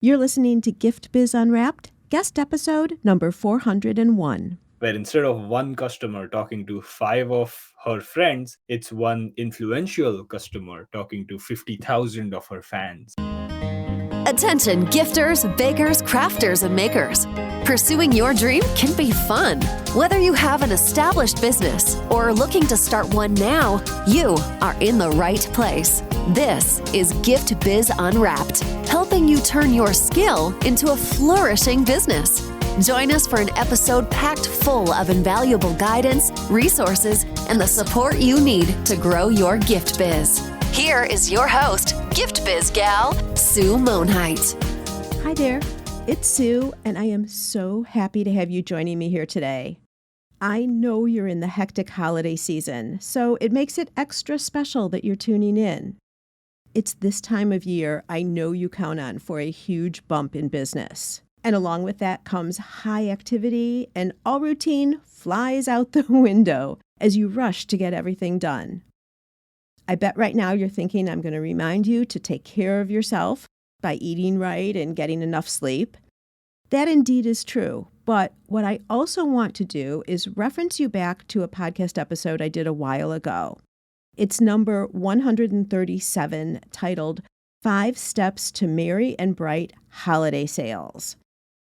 You're listening to Gift Biz Unwrapped, guest episode number 401. Where instead of one customer talking to 5 of her friends, it's one influential customer talking to 50,000 of her fans. Attention gifters, bakers, crafters, and makers. Pursuing your dream can be fun. Whether you have an established business or are looking to start one now, you are in the right place. This is Gift Biz Unwrapped, helping you turn your skill into a flourishing business. Join us for an episode packed full of invaluable guidance, resources, and the support you need to grow your gift biz. Here is your host, Gift Biz gal, Sue Monheit. Hi there, it's Sue, and I am so happy to have you joining me here today. I know you're in the hectic holiday season, so it makes it extra special that you're tuning in. It's this time of year I know you count on for a huge bump in business. And along with that comes high activity, and all routine flies out the window as you rush to get everything done. I bet right now you're thinking I'm going to remind you to take care of yourself by eating right and getting enough sleep. That indeed is true, but what I also want to do is reference you back to a podcast episode I did a while ago. It's number 137, titled 5 Steps to Merry and Bright Holiday Sales.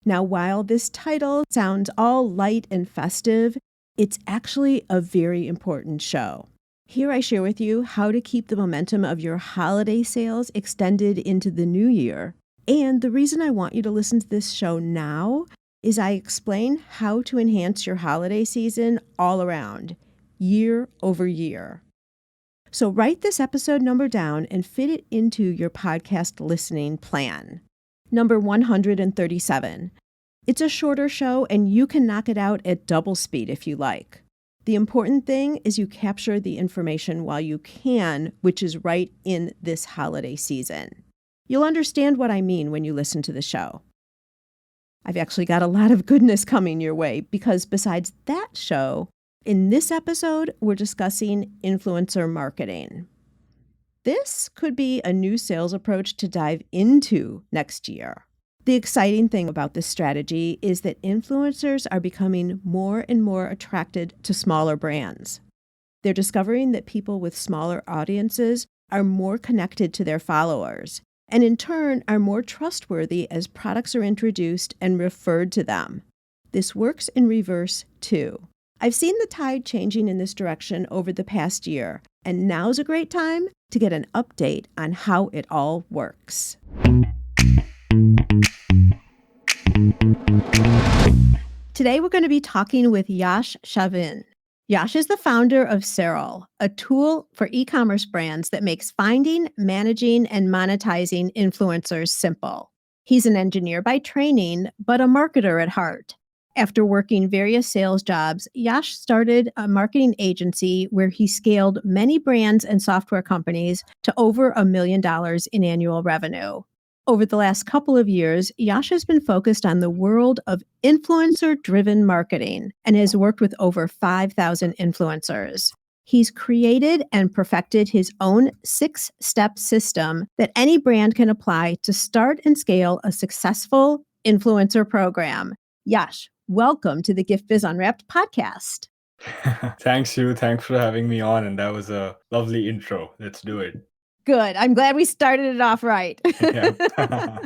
Now, while this title sounds all light and festive, it's actually a very important show. Here I share with you how to keep the momentum of your holiday sales extended into the new year. And the reason I want you to listen to this show now is I explain how to enhance your holiday season all around, year over year. So write this episode number down and fit it into your podcast listening plan. Number 137. It's a shorter show and you can knock it out at double speed if you like. The important thing is you capture the information while you can, which is right in this holiday season. You'll understand what I mean when you listen to the show. I've actually got a lot of goodness coming your way because besides that show, in this episode, we're discussing influencer marketing. This could be a new sales approach to dive into next year. The exciting thing about this strategy is that influencers are becoming more and more attracted to smaller brands. They're discovering that people with smaller audiences are more connected to their followers, and in turn are more trustworthy as products are introduced and referred to them. This works in reverse too. I've seen the tide changing in this direction over the past year, and now's a great time to get an update on how it all works. Today we're going to be talking with Yash Chavan. Yash is the founder of SARAL, a tool for e-commerce brands that makes finding, managing, and monetizing influencers simple. He's an engineer by training, but a marketer at heart. After working various sales jobs, Yash started a marketing agency where he scaled many brands and software companies to over $1 million in annual revenue. Over the last couple of years, Yash has been focused on the world of influencer-driven marketing and has worked with over 5,000 influencers. He's created and perfected his own 6-step system that any brand can apply to start and scale a successful influencer program. Yash, welcome to the Gift Biz Unwrapped podcast. Thanks, you. Thanks for having me on. And that was a lovely intro. Let's do it. Good. I'm glad we started it off right. Yeah.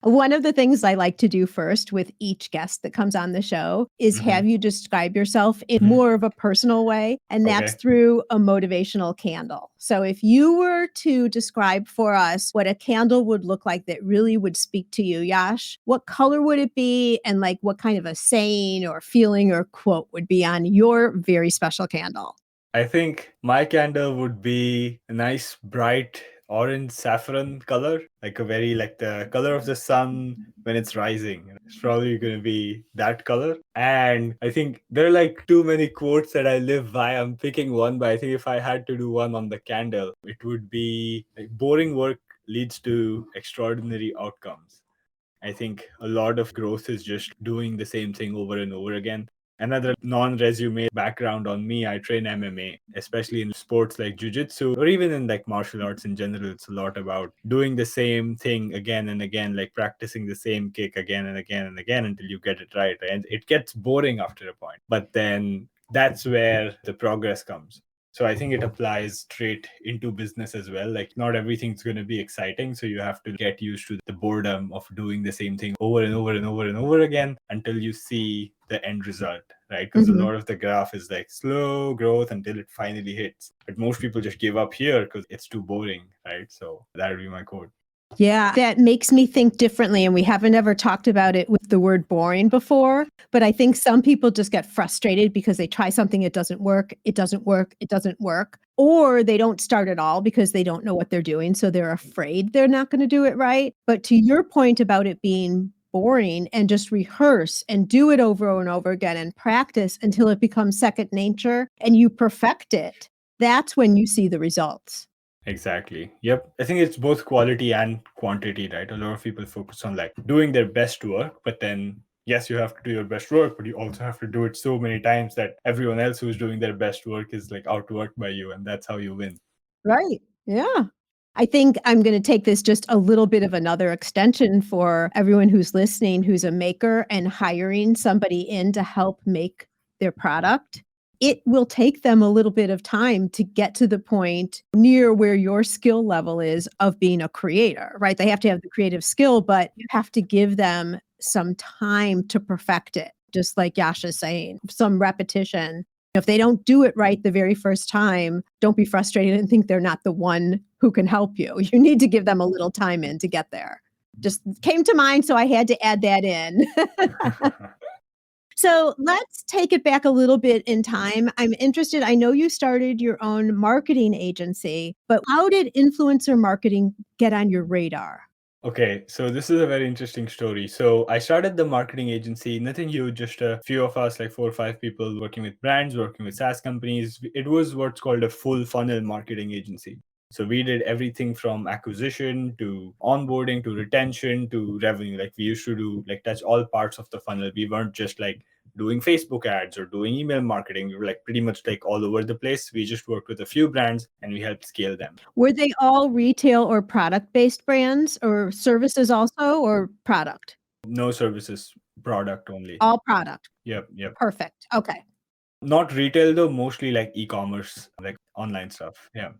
One of the things I like to do first with each guest that comes on the show is have you describe yourself in more of a personal way, and that's through a motivational candle. So if you were to describe for us what a candle would look like that really would speak to you, Yash, what color would it be, and like what kind of a saying or feeling or quote would be on your very special candle? I think my candle would be a nice bright orange saffron color, like the color of the sun when it's rising. It's probably going to be that color. And I think there are like too many quotes that I live by. I'm picking one, but I think if I had to do one on the candle, it would be like boring work leads to extraordinary outcomes. I think a lot of growth is just doing the same thing over and over again. Another non-resume background on me, I train MMA, especially in sports like jiu-jitsu or even in like martial arts in general. It's a lot about doing the same thing again and again, like practicing the same kick again and again and again until you get it right. And it gets boring after a point. But then that's where the progress comes. So I think it applies straight into business as well. Like not everything's going to be exciting. So you have to get used to the boredom of doing the same thing over and over and over and over again until you see the end result, right? Because a lot of the graph is like slow growth until it finally hits. But most people just give up here because it's too boring, right? So that would be my quote. Yeah, that makes me think differently. And we haven't ever talked about it with the word boring before. But I think some people just get frustrated because they try something, it doesn't work, it doesn't work, it doesn't work. Or they don't start at all because they don't know what they're doing. So they're afraid they're not going to do it right. But to your point about it being boring, and just rehearse and do it over and over again and practice until it becomes second nature and you perfect it, that's when you see the results. Exactly. Yep. I think it's both quality and quantity, right? A lot of people focus on like doing their best work, but then yes, you have to do your best work, but you also have to do it so many times that everyone else who's doing their best work is like outworked by you, and that's how you win. Right. Yeah. I think I'm going to take this just a little bit of another extension for everyone who's listening, who's a maker and hiring somebody in to help make their product. It will take them a little bit of time to get to the point near where your skill level is of being a creator, right? They have to have the creative skill, but you have to give them some time to perfect it. Just like Yash is saying, some repetition. If they don't do it right the very first time, don't be frustrated and think they're not the one who can help you. You need to give them a little time in to get there. Just came to mind, so I had to add that in. So let's take it back a little bit in time. I'm interested. I know you started your own marketing agency, but how did influencer marketing get on your radar? Okay, so this is a very interesting story. So I started the marketing agency, nothing huge, just a few of us, like 4 or 5 people working with brands, working with SaaS companies. It was what's called a full funnel marketing agency. So we did everything from acquisition to onboarding to retention to revenue. Like we used to do like touch all parts of the funnel. We weren't just like doing Facebook ads or doing email marketing. We were like pretty much like all over the place. We just worked with a few brands and we helped scale them. Were they all retail or product-based brands, or services also, or product? No services, product only. All product. Yep, yep. Perfect. Okay. Not retail though, mostly like e-commerce, like online stuff. Yeah.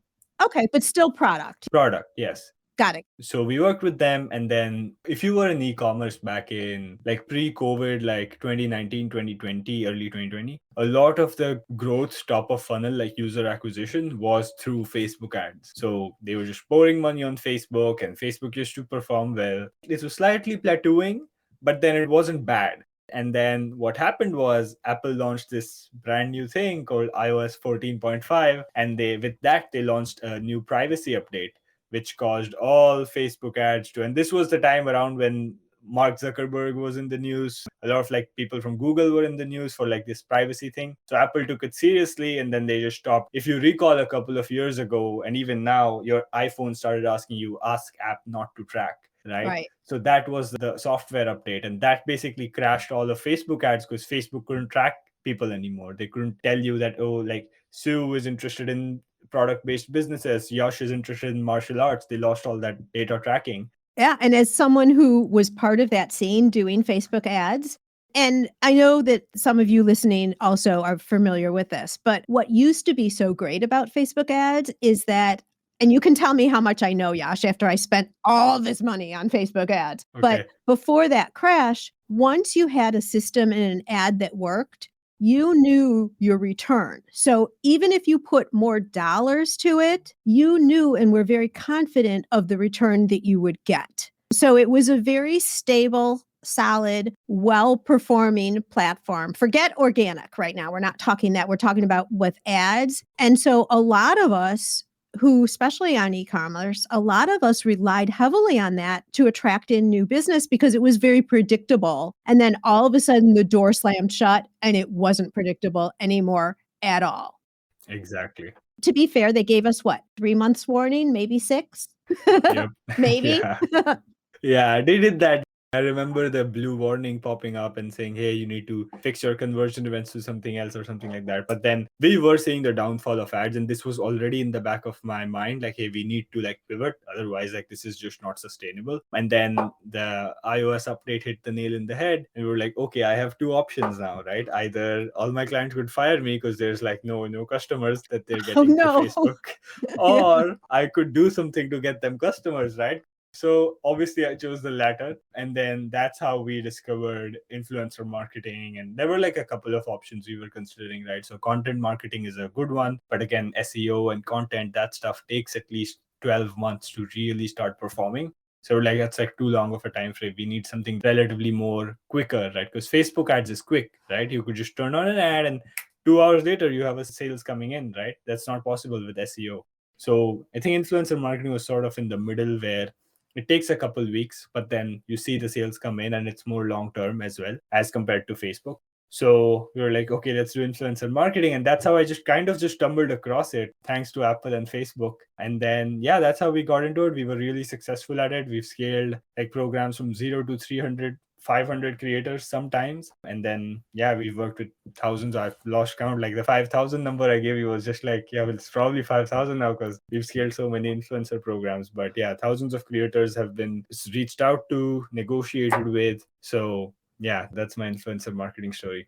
Okay, but still product. Product, yes. Got it. So we worked with them. And then if you were in e-commerce back in like pre-COVID, like 2019, 2020, early 2020, a lot of the growth top of funnel, like user acquisition, was through Facebook ads. So they were just pouring money on Facebook and Facebook used to perform well. It was slightly plateauing, but then it wasn't bad. And then what happened was Apple launched this brand new thing called iOS 14.5. And with that, they launched a new privacy update, which caused all Facebook ads to, and this was the time around when Mark Zuckerberg was in the news. A lot of like people from Google were in the news for like this privacy thing. So Apple took it seriously and then they just stopped. If you recall a couple of years ago, and even now, your iPhone started asking you, ask app not to track. Right. So that was the software update. And that basically crashed all of Facebook ads because Facebook couldn't track people anymore. They couldn't tell you that, oh, like Sue is interested in product-based businesses. Yash is interested in martial arts. They lost all that data tracking. Yeah. And as someone who was part of that scene doing Facebook ads, and I know that some of you listening also are familiar with this, but what used to be so great about Facebook ads is that, and you can tell me how much I know, Yash, after I spent all this money on Facebook ads. Okay. But before that crash, once you had a system and an ad that worked, you knew your return. So even if you put more dollars to it, you knew and were very confident of the return that you would get. So it was a very stable, solid, well-performing platform. Forget organic right now. We're not talking that. We're talking about with ads. And so a lot of us who, especially on e-commerce, a lot of us relied heavily on that to attract in new business because it was very predictable. And then all of a sudden the door slammed shut and it wasn't predictable anymore at all. Exactly. To be fair, they gave us what, 3 months warning, maybe 6? Yep. Maybe. Yeah. Yeah, they did that. I remember the blue warning popping up and saying, hey, you need to fix your conversion events to something else or something like that. But then we were seeing the downfall of ads, and this was already in the back of my mind, like, hey, we need to like pivot. Otherwise, like, this is just not sustainable. And then the iOS update hit the nail in the head, and we were like, okay, I have two options now, right? Either all my clients could fire me because there's like no customers that they're Oh, getting through no. Facebook, Yeah. or I could do something to get them customers, right? So obviously I chose the latter. And then that's how we discovered influencer marketing. And there were like a couple of options we were considering, right? So content marketing is a good one. But again, SEO and content, that stuff takes at least 12 months to really start performing. So like that's like too long of a time frame. We need something relatively more quicker, right? Because Facebook ads is quick, right? You could just turn on an ad and 2 hours later you have a sales coming in, right? That's not possible with SEO. So I think influencer marketing was sort of in the middle where it takes a couple weeks, but then you see the sales come in and it's more long term as well as compared to Facebook. So we were like, okay, let's do influencer marketing. And that's how I just kind of just stumbled across it, thanks to Apple and Facebook. And then, yeah, that's how we got into it. We were really successful at it. We've scaled like programs from 0 to 300, 500 creators sometimes. And then, yeah, we've worked with thousands. I've lost count. Like the 5,000 number I gave you was just like, yeah, well, it's probably 5,000 now because we've scaled so many influencer programs. But yeah, thousands of creators have been reached out to, negotiated with. So yeah, that's my influencer marketing story.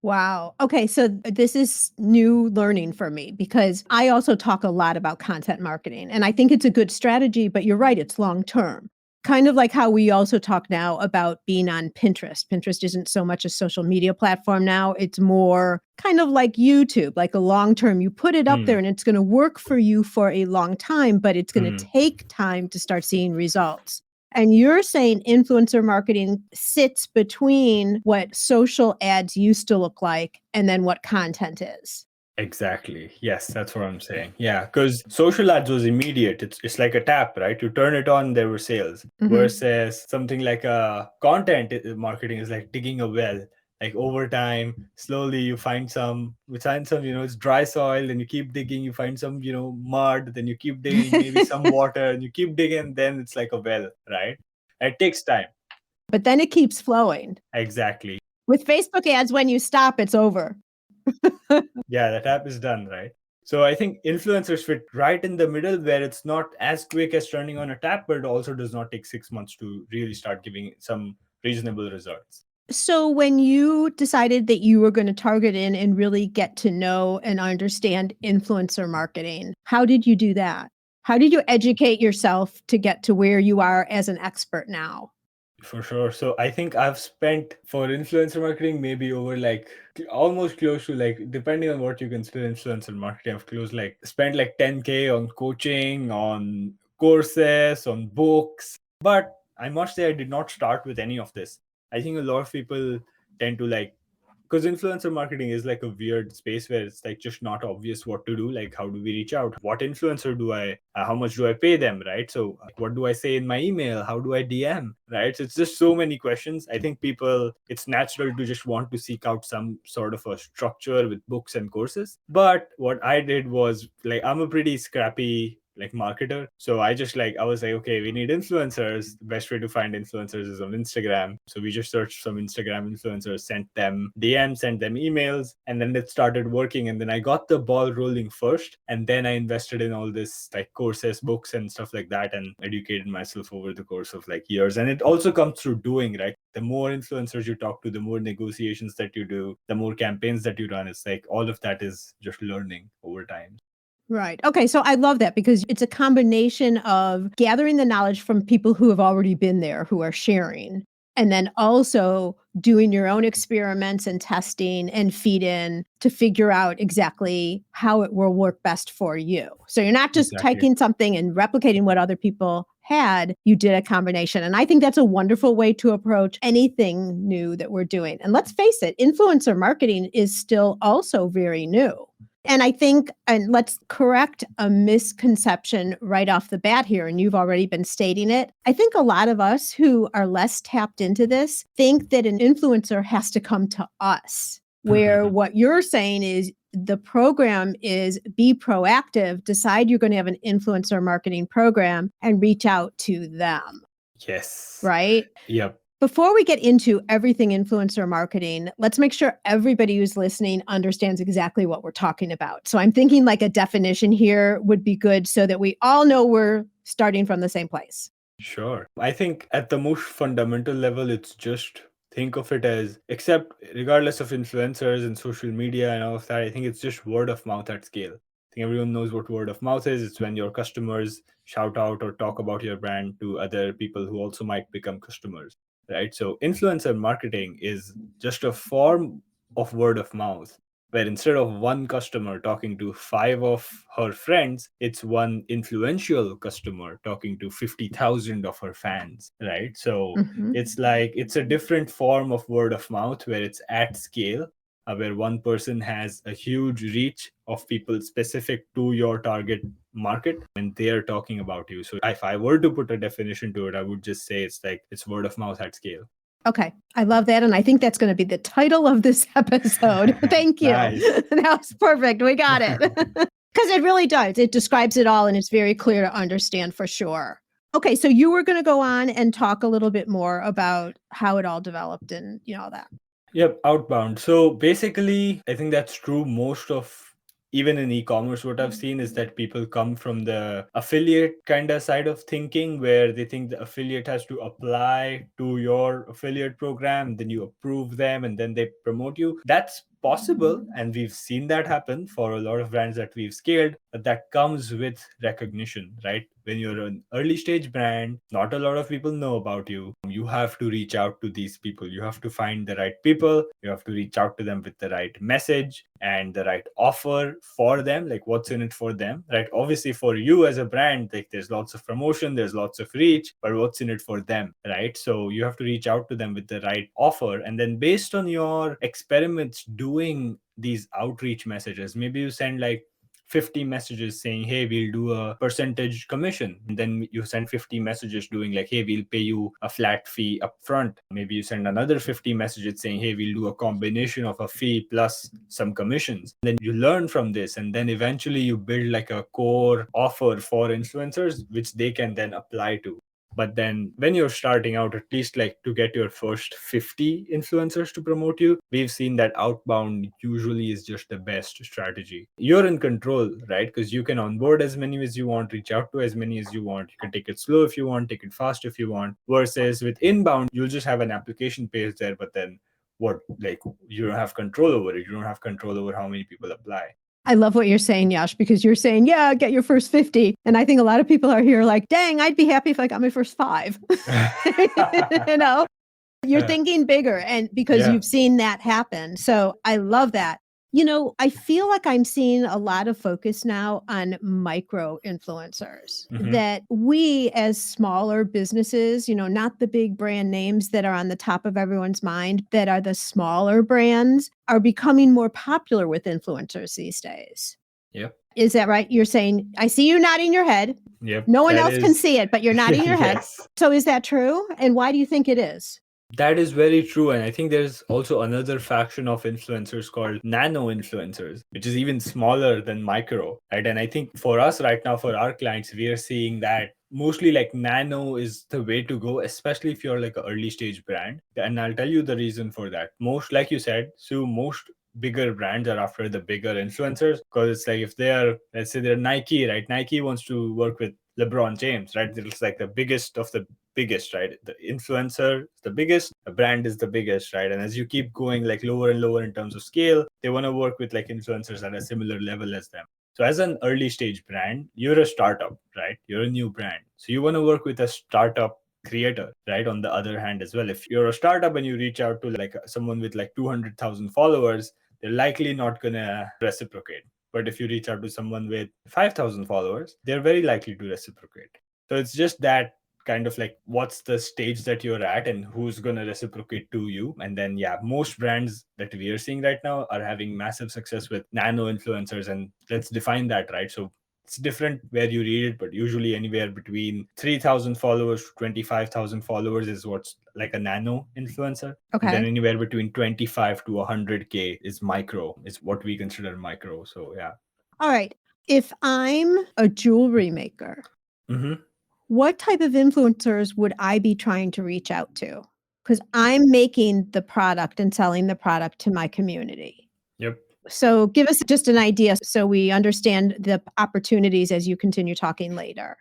Wow. Okay. So this is new learning for me because I also talk a lot about content marketing and I think it's a good strategy, but you're right, it's long term. Kind of like how we also talk now about being on Pinterest. Pinterest isn't so much a social media platform now. It's more kind of like YouTube, like a long term. You put it up there and it's going to work for you for a long time, but it's going to take time to start seeing results. And you're saying influencer marketing sits between what social ads used to look like and then what content is. Exactly. Yes, that's what I'm saying. Yeah, because social ads was immediate. It's like a tap, right? You turn it on, there were sales. Versus something like a content marketing is like digging a well. Like over time, slowly you find some, it's dry soil, then you keep digging, you find some, mud, then you keep digging, maybe some water, and you keep digging, then it's like a well, right? It takes time. But then it keeps flowing. Exactly. With Facebook ads, when you stop, it's over. Yeah, the tap is done, right? So I think influencers fit right in the middle where it's not as quick as turning on a tap, but it also does not take 6 months to really start giving some reasonable results. So when you decided that you were going to target in and really get to know and understand influencer marketing, how did you do that? How did you educate yourself to get to where you are as an expert now? For sure. So I think I've spent for influencer marketing maybe over like almost close to like, depending on what you consider influencer marketing, spent like 10K on coaching, on courses, on books. But I must say I did not start with any of this. I think a lot of people tend to like, because influencer marketing is like a weird space where it's like just not obvious what to do. Like, how do we reach out? What influencer do how much do I pay them, right? So what do I say in my email? How do I DM, right? So it's just so many questions. I think it's natural to just want to seek out some sort of a structure with books and courses. But what I did was like, I'm a pretty scrappy like marketer. So I was like, okay, we need influencers. The best way to find influencers is on Instagram. So we just searched some Instagram influencers, sent them DMs, sent them emails, and then it started working. And then I got the ball rolling first. And then I invested in all this like courses, books, and stuff like that, and educated myself over the course of like years. And it also comes through doing, right? The more influencers you talk to, the more negotiations that you do, the more campaigns that you run. It's like all of that is just learning over time. Right. Okay. So I love that because it's a combination of gathering the knowledge from people who have already been there, who are sharing, and then also doing your own experiments and testing and feed in to figure out exactly how it will work best for you. So you're not just taking something and replicating what other people had, you did a combination. And I think that's a wonderful way to approach anything new that we're doing. And let's face it, influencer marketing is still also very new. And I think, and let's correct a misconception right off the bat here, and you've already been stating it. I think a lot of us who are less tapped into this think that an influencer has to come to us, where what you're saying is the program is be proactive, decide you're going to have an influencer marketing program and reach out to them. Yes. Right? Yep. Before we get into everything influencer marketing, let's make sure everybody who's listening understands exactly what we're talking about. So I'm thinking like a definition here would be good so that we all know we're starting from the same place. Sure. I think at the most fundamental level, it's just think of it as, except regardless of influencers and social media and all of that, I think it's just word of mouth at scale. I think everyone knows what word of mouth is. It's when your customers shout out or talk about your brand to other people who also might become customers, right? So influencer marketing is just a form of word of mouth where instead of one customer talking to 5 of her friends, it's one influential customer talking to 50,000 of her fans, right? So Mhm. it's like it's a different form of word of mouth where it's at scale, where one person has a huge reach of people specific to your target market and they are talking about you. So if I were to put a definition to it, I would just say it's like it's word of mouth at scale. Okay. I love that. And I think that's going to be the title of this episode. Thank you. Nice. That was perfect. We got it. Because it really does. It describes it all and it's very clear to understand for sure. Okay. So you were going to go on and talk a little bit more about how it all developed and all that. Yep, outbound. So basically, I think that's true most of even in e-commerce. What I've seen is that people come from the affiliate kind of side of thinking where they think the affiliate has to apply to your affiliate program, then you approve them and then they promote you. That's possible, and we've seen that happen for a lot of brands that we've scaled, but that comes with recognition, right? When you're an early stage brand, not a lot of people know about you. You have to reach out to these people. You have to find the right people. You have to reach out to them with the right message and the right offer for them, like what's in it for them, right? Obviously, for you as a brand, like there's lots of promotion, there's lots of reach, but what's in it for them, right? So you have to reach out to them with the right offer. And then based on your experiments doing these outreach messages, maybe you send like 50 messages saying, hey, we'll do a percentage commission. And then you send 50 messages doing like, hey, we'll pay you a flat fee up front. Maybe you send another 50 messages saying, hey, we'll do a combination of a fee plus some commissions. Then you learn from this. And then eventually you build like a core offer for influencers, which they can then apply to. But then when you're starting out, at least like to get your first 50 influencers to promote you, we've seen that outbound usually is just the best strategy. You're in control, right? Because you can onboard as many as you want, reach out to as many as you want. You can take it slow if you want, take it fast if you want. Versus with inbound, you'll just have an application page there, but then what, like you don't have control over it. You don't have control over how many people apply. I love what you're saying, Yash, because you're saying, yeah, get your first 50. And I think a lot of people are here like, dang, I'd be happy if I got my first 5. You're thinking bigger and because you've seen that happen. So I love that. I feel like I'm seeing a lot of focus now on micro influencers that we as smaller businesses, not the big brand names that are on the top of everyone's mind, that are the smaller brands are becoming more popular with influencers these days. Yep. Is that right? You're saying, I see you nodding your head. Yep. No one else can see it, but you're nodding your head. Yes. So is that true? And why do you think it is? That is very true. And I think there's also another faction of influencers called nano influencers, which is even smaller than micro, right? And I think for us right now, for our clients, we are seeing that mostly like nano is the way to go, especially if you're like an early stage brand. And I'll tell you the reason for that. Most, like you said, so most bigger brands are after the bigger influencers because it's like if they're, let's say they're Nike, right? Nike wants to work with LeBron James, right? It's like the biggest of the biggest, right? The influencer is the biggest, the brand is the biggest, right? And as you keep going like lower and lower in terms of scale, they want to work with like influencers at a similar level as them. So as an early stage brand, you're a startup, right? You're a new brand. So you want to work with a startup creator, right? On the other hand as well, if you're a startup and you reach out to like someone with like 200,000 followers, they're likely not gonna reciprocate. But if you reach out to someone with 5,000 followers, they're very likely to reciprocate. So it's just that kind of like what's the stage that you're at and who's going to reciprocate to you. And then, most brands that we are seeing right now are having massive success with nano influencers. And let's define that, right? So it's different where you read it, but usually anywhere between 3,000 followers to 25,000 followers is what's like a nano influencer. Okay. And then anywhere between 25 to 100K is micro, is what we consider micro. So, yeah. All right. If I'm a jewelry maker, what type of influencers would I be trying to reach out to? because I'm making the product and selling the product to my community. Yep. So give us just an idea so we understand the opportunities as you continue talking later.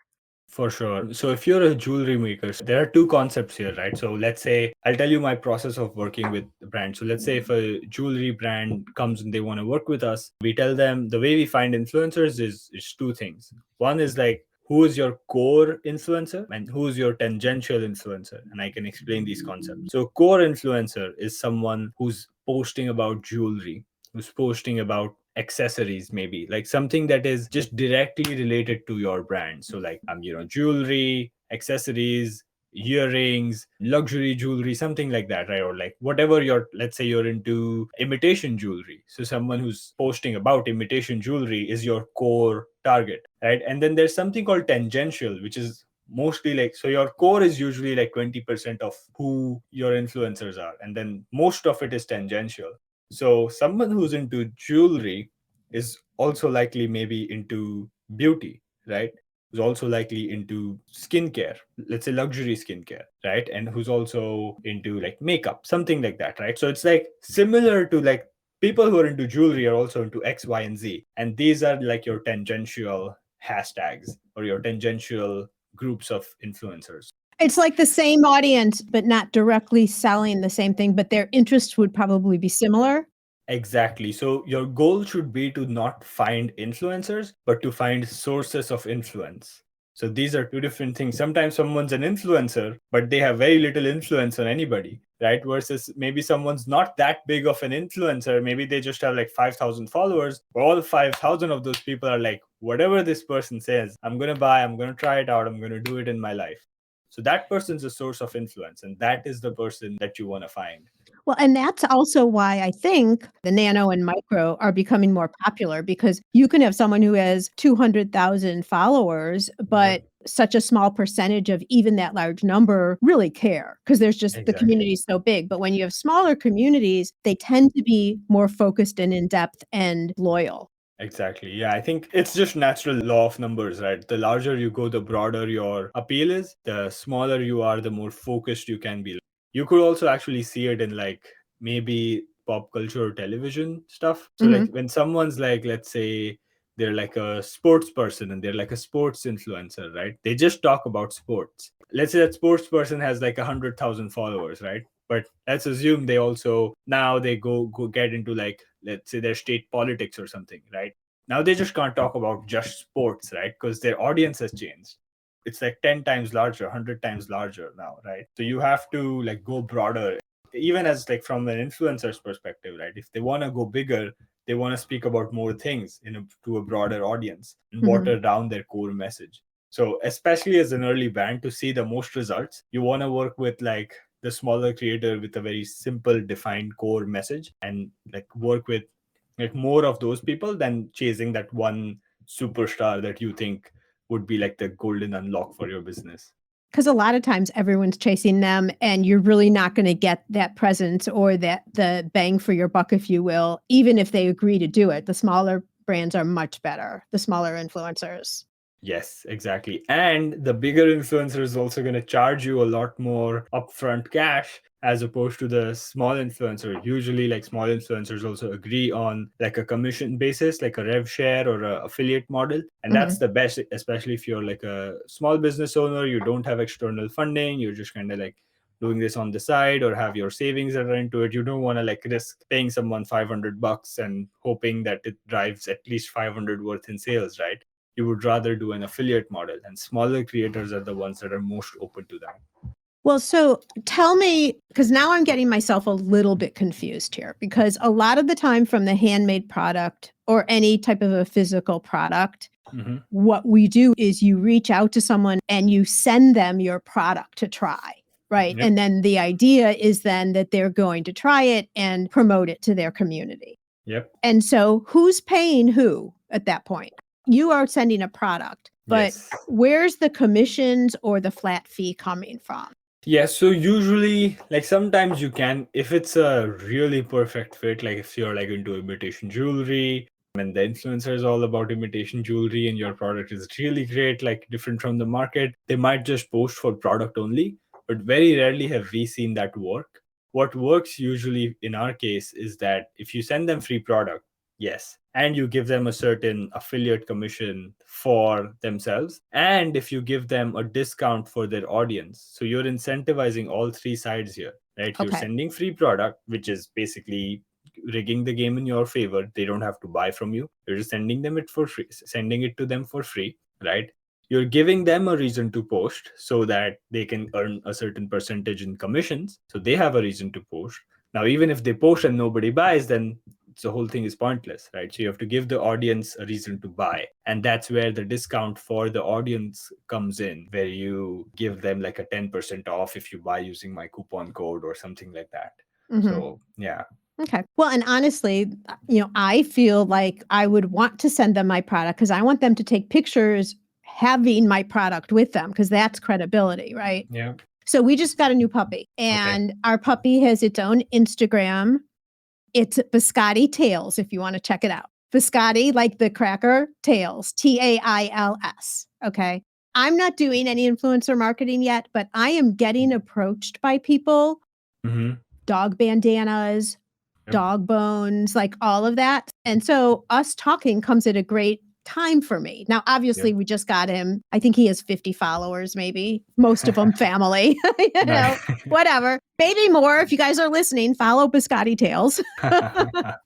For sure. So if you're a jewelry maker, there are two concepts here, right? So let's say I'll tell you my process of working with the brand. So let's say if a jewelry brand comes and they want to work with us, we tell them the way we find influencers is two things. One is like, who is your core influencer and who is your tangential influencer? And I can explain these concepts. So core influencer is someone who's posting about jewelry, who's posting about accessories, maybe like something that is just directly related to your brand. So like jewelry, accessories, earrings, luxury jewelry, something like that, right? Or like whatever let's say you're into imitation jewelry, so someone who's posting about imitation jewelry is your core target, right? And then there's something called tangential, which is mostly like, so your core is usually like 20% of who your influencers are, and then most of it is tangential. So someone who's into jewelry is also likely maybe into beauty, right? Who's also likely into skincare, let's say luxury skincare, right? And who's also into like makeup, something like that, right? So it's like similar to like people who are into jewelry are also into X, Y, and Z. And these are like your tangential hashtags or your tangential groups of influencers. It's like the same audience, but not directly selling the same thing, but their interests would probably be similar. Exactly. So your goal should be to not find influencers, but to find sources of influence. So these are two different things. Sometimes someone's an influencer, but they have very little influence on anybody, right? Versus maybe someone's not that big of an influencer. Maybe they just have like 5,000 followers, but all 5,000 of those people are like, whatever this person says, I'm going to buy, I'm going to try it out, I'm going to do it in my life. So that person's a source of influence, and that is the person that you want to find. Well, and that's also why I think the nano and micro are becoming more popular, because you can have someone who has 200,000 followers, but such a small percentage of even that large number really care, because there's just the community is so big. But when you have smaller communities, they tend to be more focused and in depth and loyal. Exactly. Yeah, I think it's just natural law of numbers, right? The larger you go, the broader your appeal is. The smaller you are, the more focused you can be. You could also actually see it in like maybe pop culture or television stuff. So like when someone's like, let's say they're like a sports person and they're like a sports influencer, right? They just talk about sports. Let's say that sports person has like 100,000 followers, right? But let's assume they also now they go get into like, let's say their state politics or something, right? Now they just can't talk about just sports, right? Because their audience has changed. It's like 10 times larger, 100 times larger now, right? So you have to like go broader, even as like from an influencer's perspective, right? If they want to go bigger, they want to speak about more things to a broader audience and water down their core message. So especially as an early brand, to see the most results, you want to work with like the smaller creator with a very simple defined core message, and like work with like more of those people than chasing that one superstar that you think would be like the golden unlock for your business. Because a lot of times everyone's chasing them, and you're really not going to get that presence or that the bang for your buck, if you will, even if they agree to do it. The smaller brands are much better, the smaller influencers. Yes, exactly. And the bigger influencer is also going to charge you a lot more upfront cash as opposed to the small influencer. Usually, like small influencers also agree on like a commission basis, like a rev share or a affiliate model. And that's the best, especially if you're like a small business owner, you don't have external funding, you're just kind of like doing this on the side or have your savings that are into it. You don't want to like risk paying someone $500 and hoping that it drives at least 500 worth in sales, right? You would rather do an affiliate model, and smaller creators are the ones that are most open to that. Well, so tell me, because now I'm getting myself a little bit confused here, because a lot of the time from the handmade product or any type of a physical product, what we do is you reach out to someone and you send them your product to try, right? And then the idea is then that they're going to try it and promote it to their community. And so who's paying who at that point? You are sending a product, but where's the commissions or the flat fee coming from? Yeah, so usually, like sometimes you can, if it's a really perfect fit, like if you're like into imitation jewelry and the influencer is all about imitation jewelry and your product is really great, like different from the market, they might just post for product only. but very rarely have we seen that work. What works usually in our case is that if you send them free product, yes, and you give them a certain affiliate commission for themselves, and if you give them a discount for their audience, so you're incentivizing all three sides here, right? You're Okay. sending free product, which is basically rigging the game in your favor. They don't have to buy from you. You're just sending them it for free, sending it to them for free, right? You're giving them a reason to post so that they can earn a certain percentage in commissions. So they have a reason to post. Now, even if they post and nobody buys, then the whole thing is pointless, right? So you have to give the audience a reason to buy. And that's where the discount for the audience comes in, where you give them like a 10% off if you buy using my coupon code or something like that. So, yeah. Okay. Well, and honestly, I feel like I would want to send them my product because I want them to take pictures having my product with them because that's credibility, right? Yeah. So we just got a new puppy and our puppy has its own Instagram. It's Biscotti Tails, if you want to check it out. Biscotti, like the cracker, Tails, Tails. Okay. I'm not doing any influencer marketing yet, but I am getting approached by people, dog bandanas, dog bones, like all of that. And so us talking comes at a great time for me. Now, obviously, we just got him. I think he has 50 followers, maybe. Most of them family, whatever. Maybe more. If you guys are listening, follow Biscotti Tales.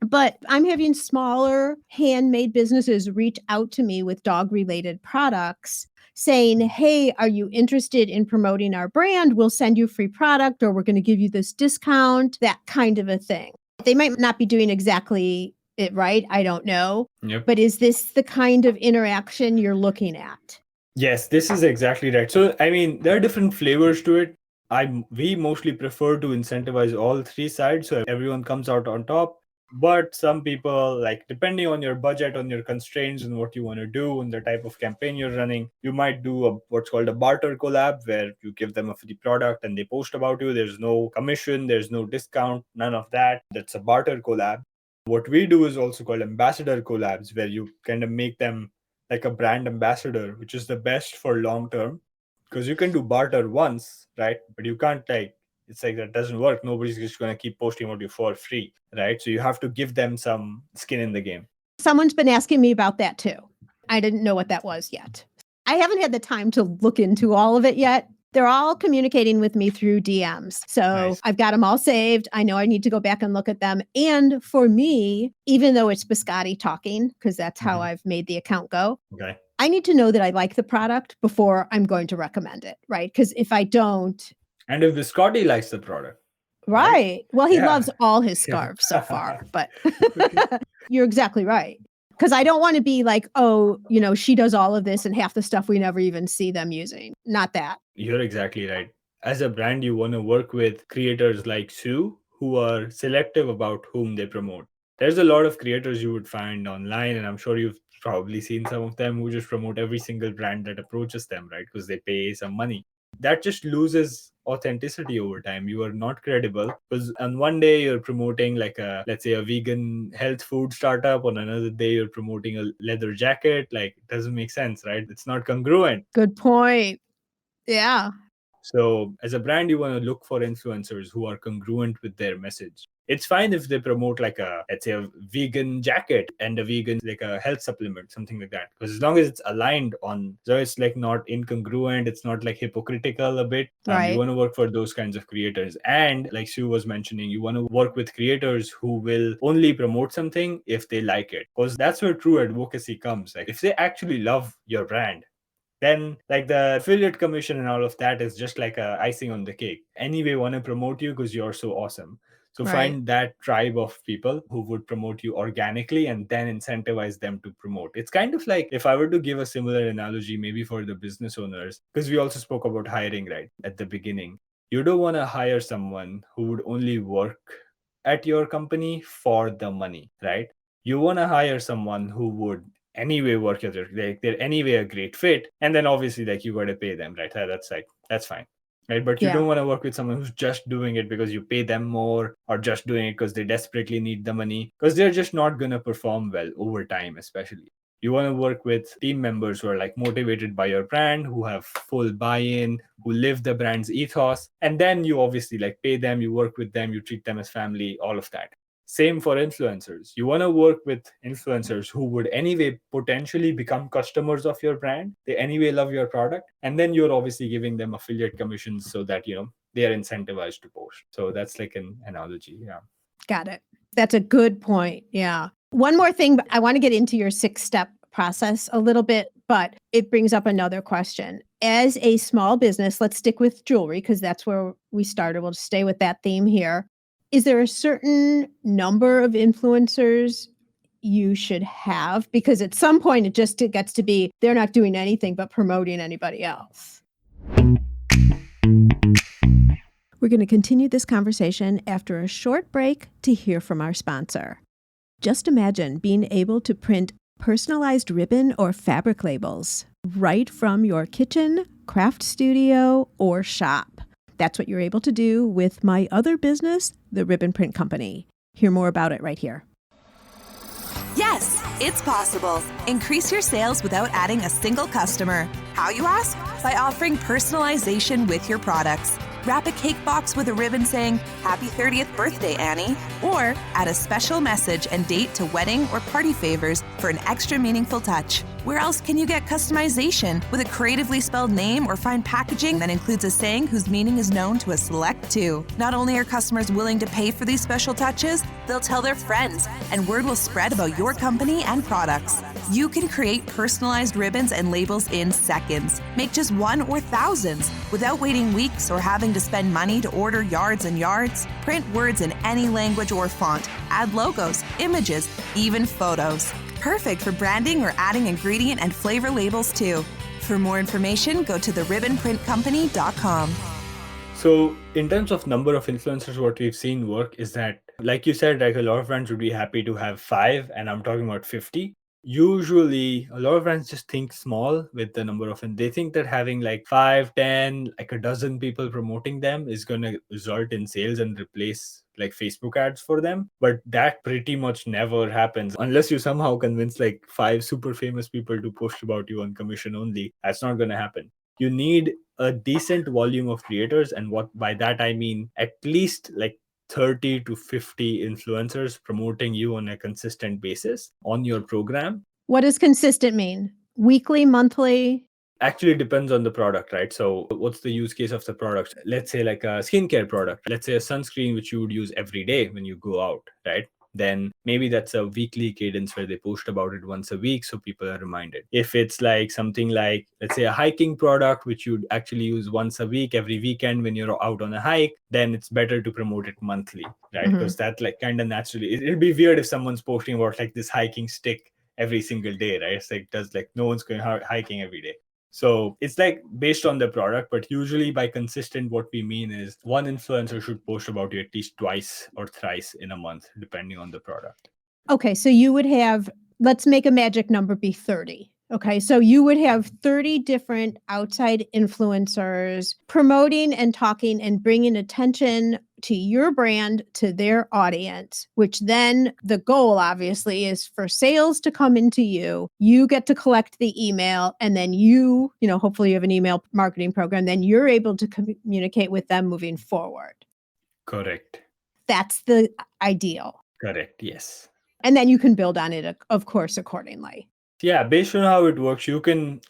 But I'm having smaller handmade businesses reach out to me with dog-related products saying, hey, are you interested in promoting our brand? We'll send you free product or we're going to give you this discount, that kind of a thing. They might not be doing exactly it right. I don't know. But is this the kind of interaction you're looking at? Yes, this is exactly right. So, I mean, there are different flavors to it. We mostly prefer to incentivize all three sides so everyone comes out on top. But some people, like, depending on your budget, on your constraints and what you want to do and the type of campaign you're running, you might do what's called a barter collab where you give them a free product and they post about you. There's no commission, there's no discount, none of that. That's a barter collab. What we do is also called ambassador collabs, where you kind of make them like a brand ambassador, which is the best for long term because you can do barter once, right? But you can't it's like that doesn't work. Nobody's just going to keep posting about you for free, right? So you have to give them some skin in the game. Someone's been asking me about that too. I didn't know what that was yet. I haven't had the time to look into all of it yet. They're all communicating with me through DMs. So nice. I've got them all saved. I know I need to go back and look at them. And for me, even though it's Biscotti talking, because that's how I've made the account go, I need to know that I like the product before I'm going to recommend it, right? Because if I don't... And if Biscotti likes the product. Right. Well, he loves all his scarves so far, but you're exactly right. Because I don't want to be like, oh, she does all of this and half the stuff we never even see them using. Not that. You're exactly right. As a brand, you want to work with creators like Sue, who are selective about whom they promote. There's a lot of creators you would find online, and I'm sure you've probably seen some of them who just promote every single brand that approaches them, right? Because they pay some money. That just loses authenticity over time. You are not credible because on one day you're promoting like let's say a vegan health food startup. On another day you're promoting a leather jacket. Like, it doesn't make sense, right? It's not congruent. Good point. Yeah. So as a brand, you want to look for influencers who are congruent with their message. It's fine if they promote like let's say a vegan jacket and a vegan, like a health supplement, something like that. Because as long as it's aligned on, so it's like not incongruent, it's not like hypocritical a bit. You want to work for those kinds of creators. And like Sue was mentioning, you want to work with creators who will only promote something if they like it. Because that's where true advocacy comes. Like if they actually love your brand, then like the affiliate commission and all of that is just like a icing on the cake. Anyway, want to promote you because you're so awesome. So find that tribe of people who would promote you organically and then incentivize them to promote. It's kind of like, if I were to give a similar analogy, maybe for the business owners, because we also spoke about hiring right at the beginning. You don't want to hire someone who would only work at your company for the money, right? You want to hire someone who would anyway work at like they're anyway a great fit, and then obviously like you got to pay them, right? That's fine, right? But you don't want to work with someone who's just doing it because you pay them more, or just doing it because they desperately need the money, because they're just not going to perform well over time. Especially, You want to work with team members who are like motivated by your brand, who have full buy-in, who live the brand's ethos. And then you obviously like pay them, you work with them, you treat them as family, all of that. Same for influencers. You want to work with influencers who would anyway potentially become customers of your brand. They anyway love your product. And then you're obviously giving them affiliate commissions so that, they are incentivized to post. So that's like an analogy. Yeah. Got it. That's a good point. Yeah. One more thing, I want to get into your 6-step process a little bit, but it brings up another question. As a small business, let's stick with jewelry because that's where we started. We'll stay with that theme here. Is there a certain number of influencers you should have? Because at some point it gets to be they're not doing anything but promoting anybody else. We're going to continue this conversation after a short break to hear from our sponsor. Just imagine being able to print personalized ribbon or fabric labels right from your kitchen, craft studio, or shop. That's what you're able to do with my other business, the Ribbon Print Company. Hear more about it right here. Yes, it's possible. Increase your sales without adding a single customer. How, you ask? By offering personalization with your products. Wrap a cake box with a ribbon saying, "Happy 30th birthday, Annie." Or add a special message and date to wedding or party favors for an extra meaningful touch. Where else can you get customization with a creatively spelled name or fine packaging that includes a saying whose meaning is known to a select few? Not only are customers willing to pay for these special touches, they'll tell their friends, and word will spread about your company and products. You can create personalized ribbons and labels in seconds. Make just one or thousands without waiting weeks or having to spend money to order yards and yards. Print words in any language or font. Add logos, images, even photos. Perfect for branding or adding ingredient and flavor labels too. For more information, go to theribbonprintcompany.com. So in terms of number of influencers, what we've seen work is that, like you said, like a lot of brands would be happy to have 5, and I'm talking about 50. Usually a lot of brands just think small with the number of, and they think that having like 5, 10, like a dozen people promoting them is going to result in sales and replace like Facebook ads for them. But that pretty much never happens unless you somehow convince like 5 super famous people to post about you on commission only. That's not going to happen. You need a decent volume of creators, and what by that I mean at least like 30 to 50 influencers promoting you on a consistent basis on your program. What does consistent mean? Weekly, monthly? Actually, it depends on the product, right? So what's the use case of the product? Let's say like a skincare product. Let's say a sunscreen which you would use every day when you go out, right? Then maybe that's a weekly cadence where they post about it once a week so people are reminded. If it's like something like, let's say, a hiking product which you'd actually use once a week, every weekend when you're out on a hike, then it's better to promote it monthly, right? Because that like kind of naturally, it'd be weird if someone's posting about like this hiking stick every single day, right? It's like, no one's going hiking every day. So it's like based on the product, but usually by consistent, what we mean is one influencer should post about you at least twice or thrice in a month, depending on the product. Okay, so you would have, let's make a magic number be 30. Okay, so you would have 30 different outside influencers promoting and talking and bringing attention to your brand, to their audience, which then the goal obviously is for sales to come into you. You get to collect the email, and then hopefully you have an email marketing program, then you're able to communicate with them moving forward. Correct. That's the ideal. Correct, yes. And then you can build on it, of course, accordingly. Yeah, based on how it works,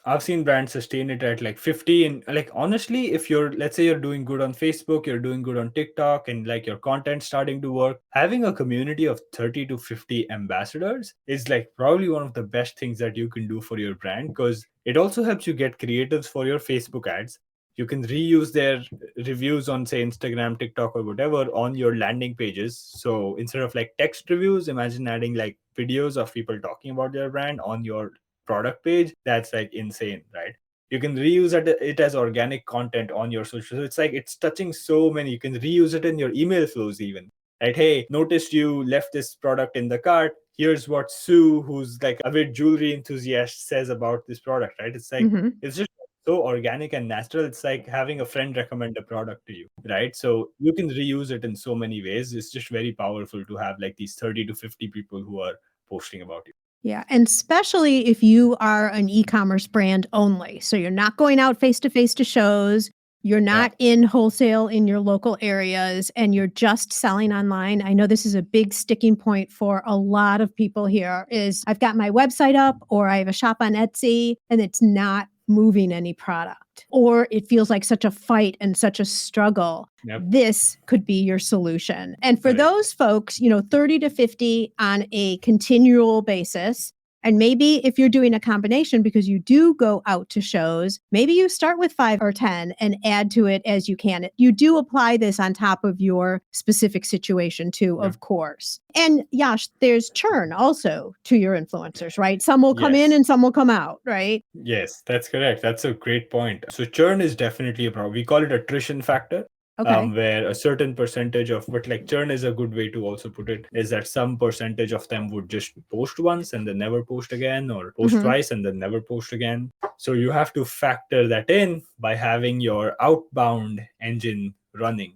I've seen brands sustain it at like 50. And like, honestly, if let's say you're doing good on Facebook, you're doing good on TikTok, and like your content's starting to work, having a community of 30 to 50 ambassadors is like probably one of the best things that you can do for your brand, because it also helps you get creatives for your Facebook ads. You can reuse their reviews on, say, Instagram, TikTok, or whatever on your landing pages. So instead of like text reviews, imagine adding like videos of people talking about their brand on your product page. That's like insane, right? You can reuse it as organic content on your social. So it's like it's touching so many. You can reuse it in your email flows even. Right? Hey, noticed you left this product in the cart. Here's what Sue, who's like a bit jewelry enthusiast, says about this product, right? It's like, it's just so organic and natural. It's like having a friend recommend a product to you, right? So you can reuse it in so many ways. It's just very powerful to have like these 30 to 50 people who are posting about you. Yeah. And especially if you are an e-commerce brand only. So you're not going out face to face to shows. You're Yeah. not in wholesale in your local areas and you're just selling online. I know this is a big sticking point for a lot of people here is I've got my website up or I have a shop on Etsy and it's not moving any product or it feels like such a fight and such a struggle. Yep. This could be your solution. And for Right. those folks, 30 to 50 on a continual basis, and maybe if you're doing a combination because you do go out to shows, maybe you start with 5 or 10 and add to it as you can. You do apply this on top of your specific situation too, Yeah. of course. And Yash, there's churn also to your influencers, right? Some will come in Yes. and some will come out, right? Yes, that's correct. That's a great point. So churn is definitely a problem. We call it attrition factor. Okay. Where a certain percentage of, but like churn is a good way to also put it, is that some percentage of them would just post once and then never post again, or post twice and then never post again. So you have to factor that in by having your outbound engine running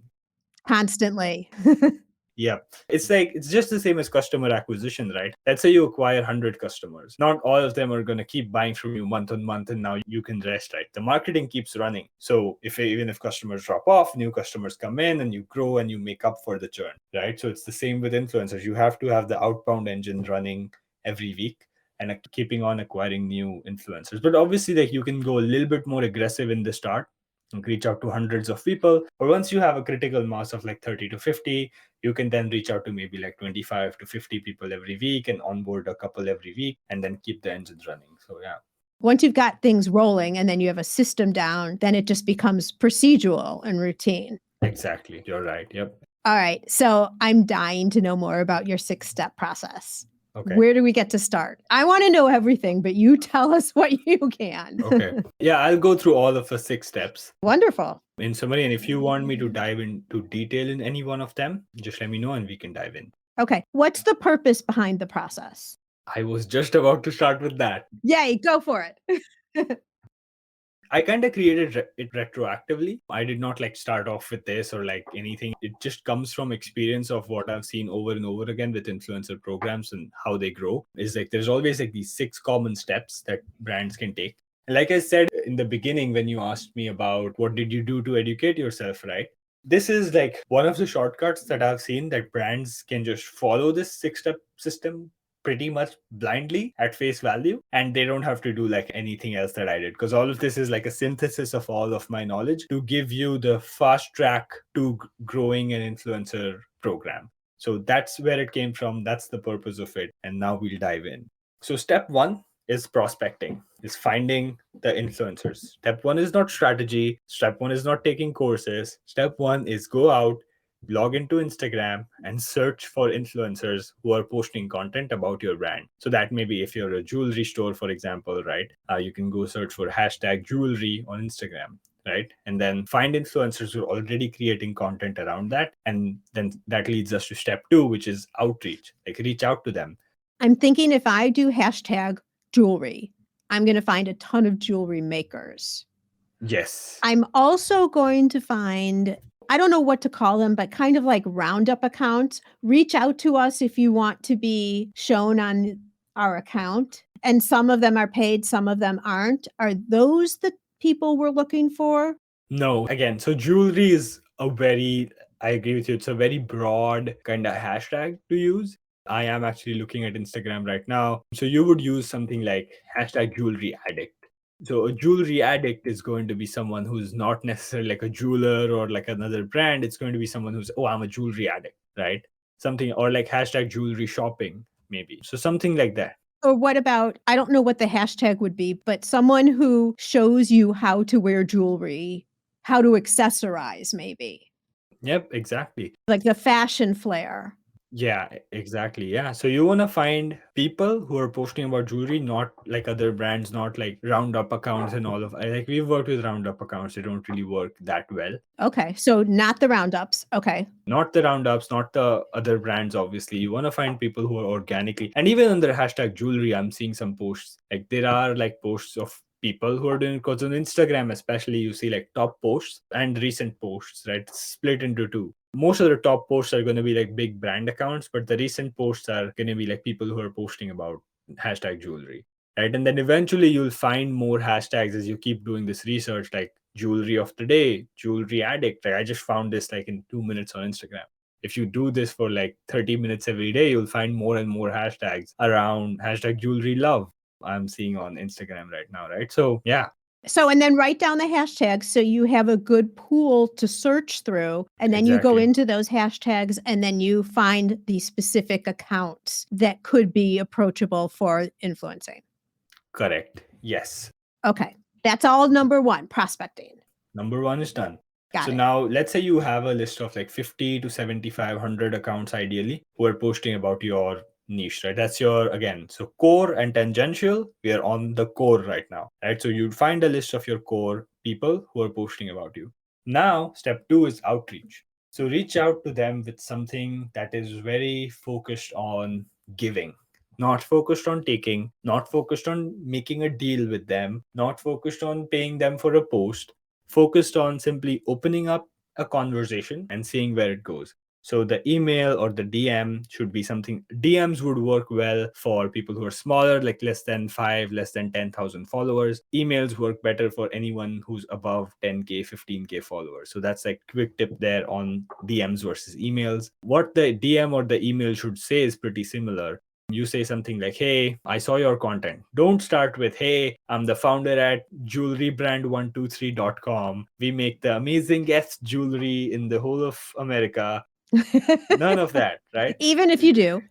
Constantly. Yeah. It's just the same as customer acquisition, right? Let's say you acquire 100 customers. Not all of them are going to keep buying from you month on month and now you can rest, right? The marketing keeps running. So even if customers drop off, new customers come in and you grow and you make up for the churn, right? So it's the same with influencers. You have to have the outbound engine running every week and keeping on acquiring new influencers. But obviously, like you can go a little bit more aggressive in the start and reach out to hundreds of people. Or once you have a critical mass of like 30 to 50, you can then reach out to maybe like 25 to 50 people every week and onboard a couple every week and then keep the engines running. So yeah. Once you've got things rolling and then you have a system down, then it just becomes procedural and routine. Exactly. You're right. Yep. All right. So I'm dying to know more about your 6-step process. Okay. Where do we get to start? I want to know everything, but you tell us what you can. Okay. Yeah, I'll go through all of the 6 steps. Wonderful. In summary, and if you want me to dive into detail in any one of them, just let me know and we can dive in. Okay. What's the purpose behind the process? I was just about to start with that. Yay, go for it. I kind of created it retroactively. I did not like start off with this or like anything. It just comes from experience of what I've seen over and over again with influencer programs and how they grow. Is like there's always like these 6 common steps that brands can take. And like I said in the beginning, when you asked me about what did you do to educate yourself, right? This is like one of the shortcuts that I've seen that brands can just follow this 6-step system pretty much blindly at face value, and they don't have to do like anything else that I did, because all of this is like a synthesis of all of my knowledge to give you the fast track to growing an influencer program. So that's where it came from. That's the purpose of it. And now we'll dive in. So step 1 is prospecting, is finding the influencers. Step 1 is not strategy. Step 1 is not taking courses. Step 1 is go out, log into Instagram and search for influencers who are posting content about your brand. So that maybe if you're a jewelry store, for example, right, you can go search for hashtag jewelry on Instagram, right? And then find influencers who are already creating content around that. And then that leads us to step 2, which is outreach, like reach out to them. I'm thinking if I do hashtag jewelry, I'm going to find a ton of jewelry makers. Yes. I'm also going to find, I don't know what to call them, but kind of like roundup accounts. Reach out to us if you want to be shown on our account. And some of them are paid, some of them aren't. Are those the people we're looking for? No, again, so jewelry is I agree with you, it's a very broad kind of hashtag to use. I am actually looking at Instagram right now. So you would use something like hashtag jewelry addict. So a jewelry addict is going to be someone who's not necessarily like a jeweler or like another brand. It's going to be someone who's, oh, I'm a jewelry addict, right? Something, or like hashtag jewelry shopping, maybe. So something like that. Or what about, I don't know what the hashtag would be, but someone who shows you how to wear jewelry, how to accessorize maybe. Yep, exactly. Like the fashion flair. Yeah, exactly. Yeah. So you want to find people who are posting about jewelry, not like other brands, not like roundup accounts and all of like we've worked with roundup accounts. They don't really work that well. Okay. So not the roundups. Okay. Not the roundups, not the other brands, obviously. You want to find people who are organically, and even under hashtag jewelry, I'm seeing some posts. Like there are like posts of people who are doing, because on Instagram, especially, you see like top posts and recent posts, right? It's split into 2. Most of the top posts are going to be like big brand accounts, but the recent posts are going to be like people who are posting about hashtag jewelry, right? And then eventually you'll find more hashtags as you keep doing this research, like jewelry of the day, jewelry addict. Like I just found this like in 2 minutes on Instagram. If you do this for like 30 minutes every day, you'll find more and more hashtags around hashtag jewelry love I'm seeing on Instagram right now, right? So yeah. So, and then write down the hashtags so you have a good pool to search through. And then you go Exactly. into those hashtags and then you find the specific accounts that could be approachable for influencing. Correct. Yes. Okay. That's all number one, prospecting. Number one is done. Got So it. now let's say you have a list of like 50 to 7,500 accounts ideally who are posting about your niche, right? That's your, again, so core and tangential, we are on the core right now, right? So you'd find a list of your core people who are posting about you. Now, step two is outreach. So reach out to them with something that is very focused on giving, not focused on taking, not focused on making a deal with them, not focused on paying them for a post, focused on simply opening up a conversation and seeing where it goes. So the email or the DM should be something. DMs would work well for people who are smaller, like less than 5, less than 10,000 followers. Emails work better for anyone who's above 10K, 15K followers. So that's like quick tip there on DMs versus emails. What the DM or the email should say is pretty similar. You say something like, hey, I saw your content. Don't start with, hey, I'm the founder at jewelrybrand123.com. We make the amazingest jewelry in the whole of America. None of that, right? Even if you do.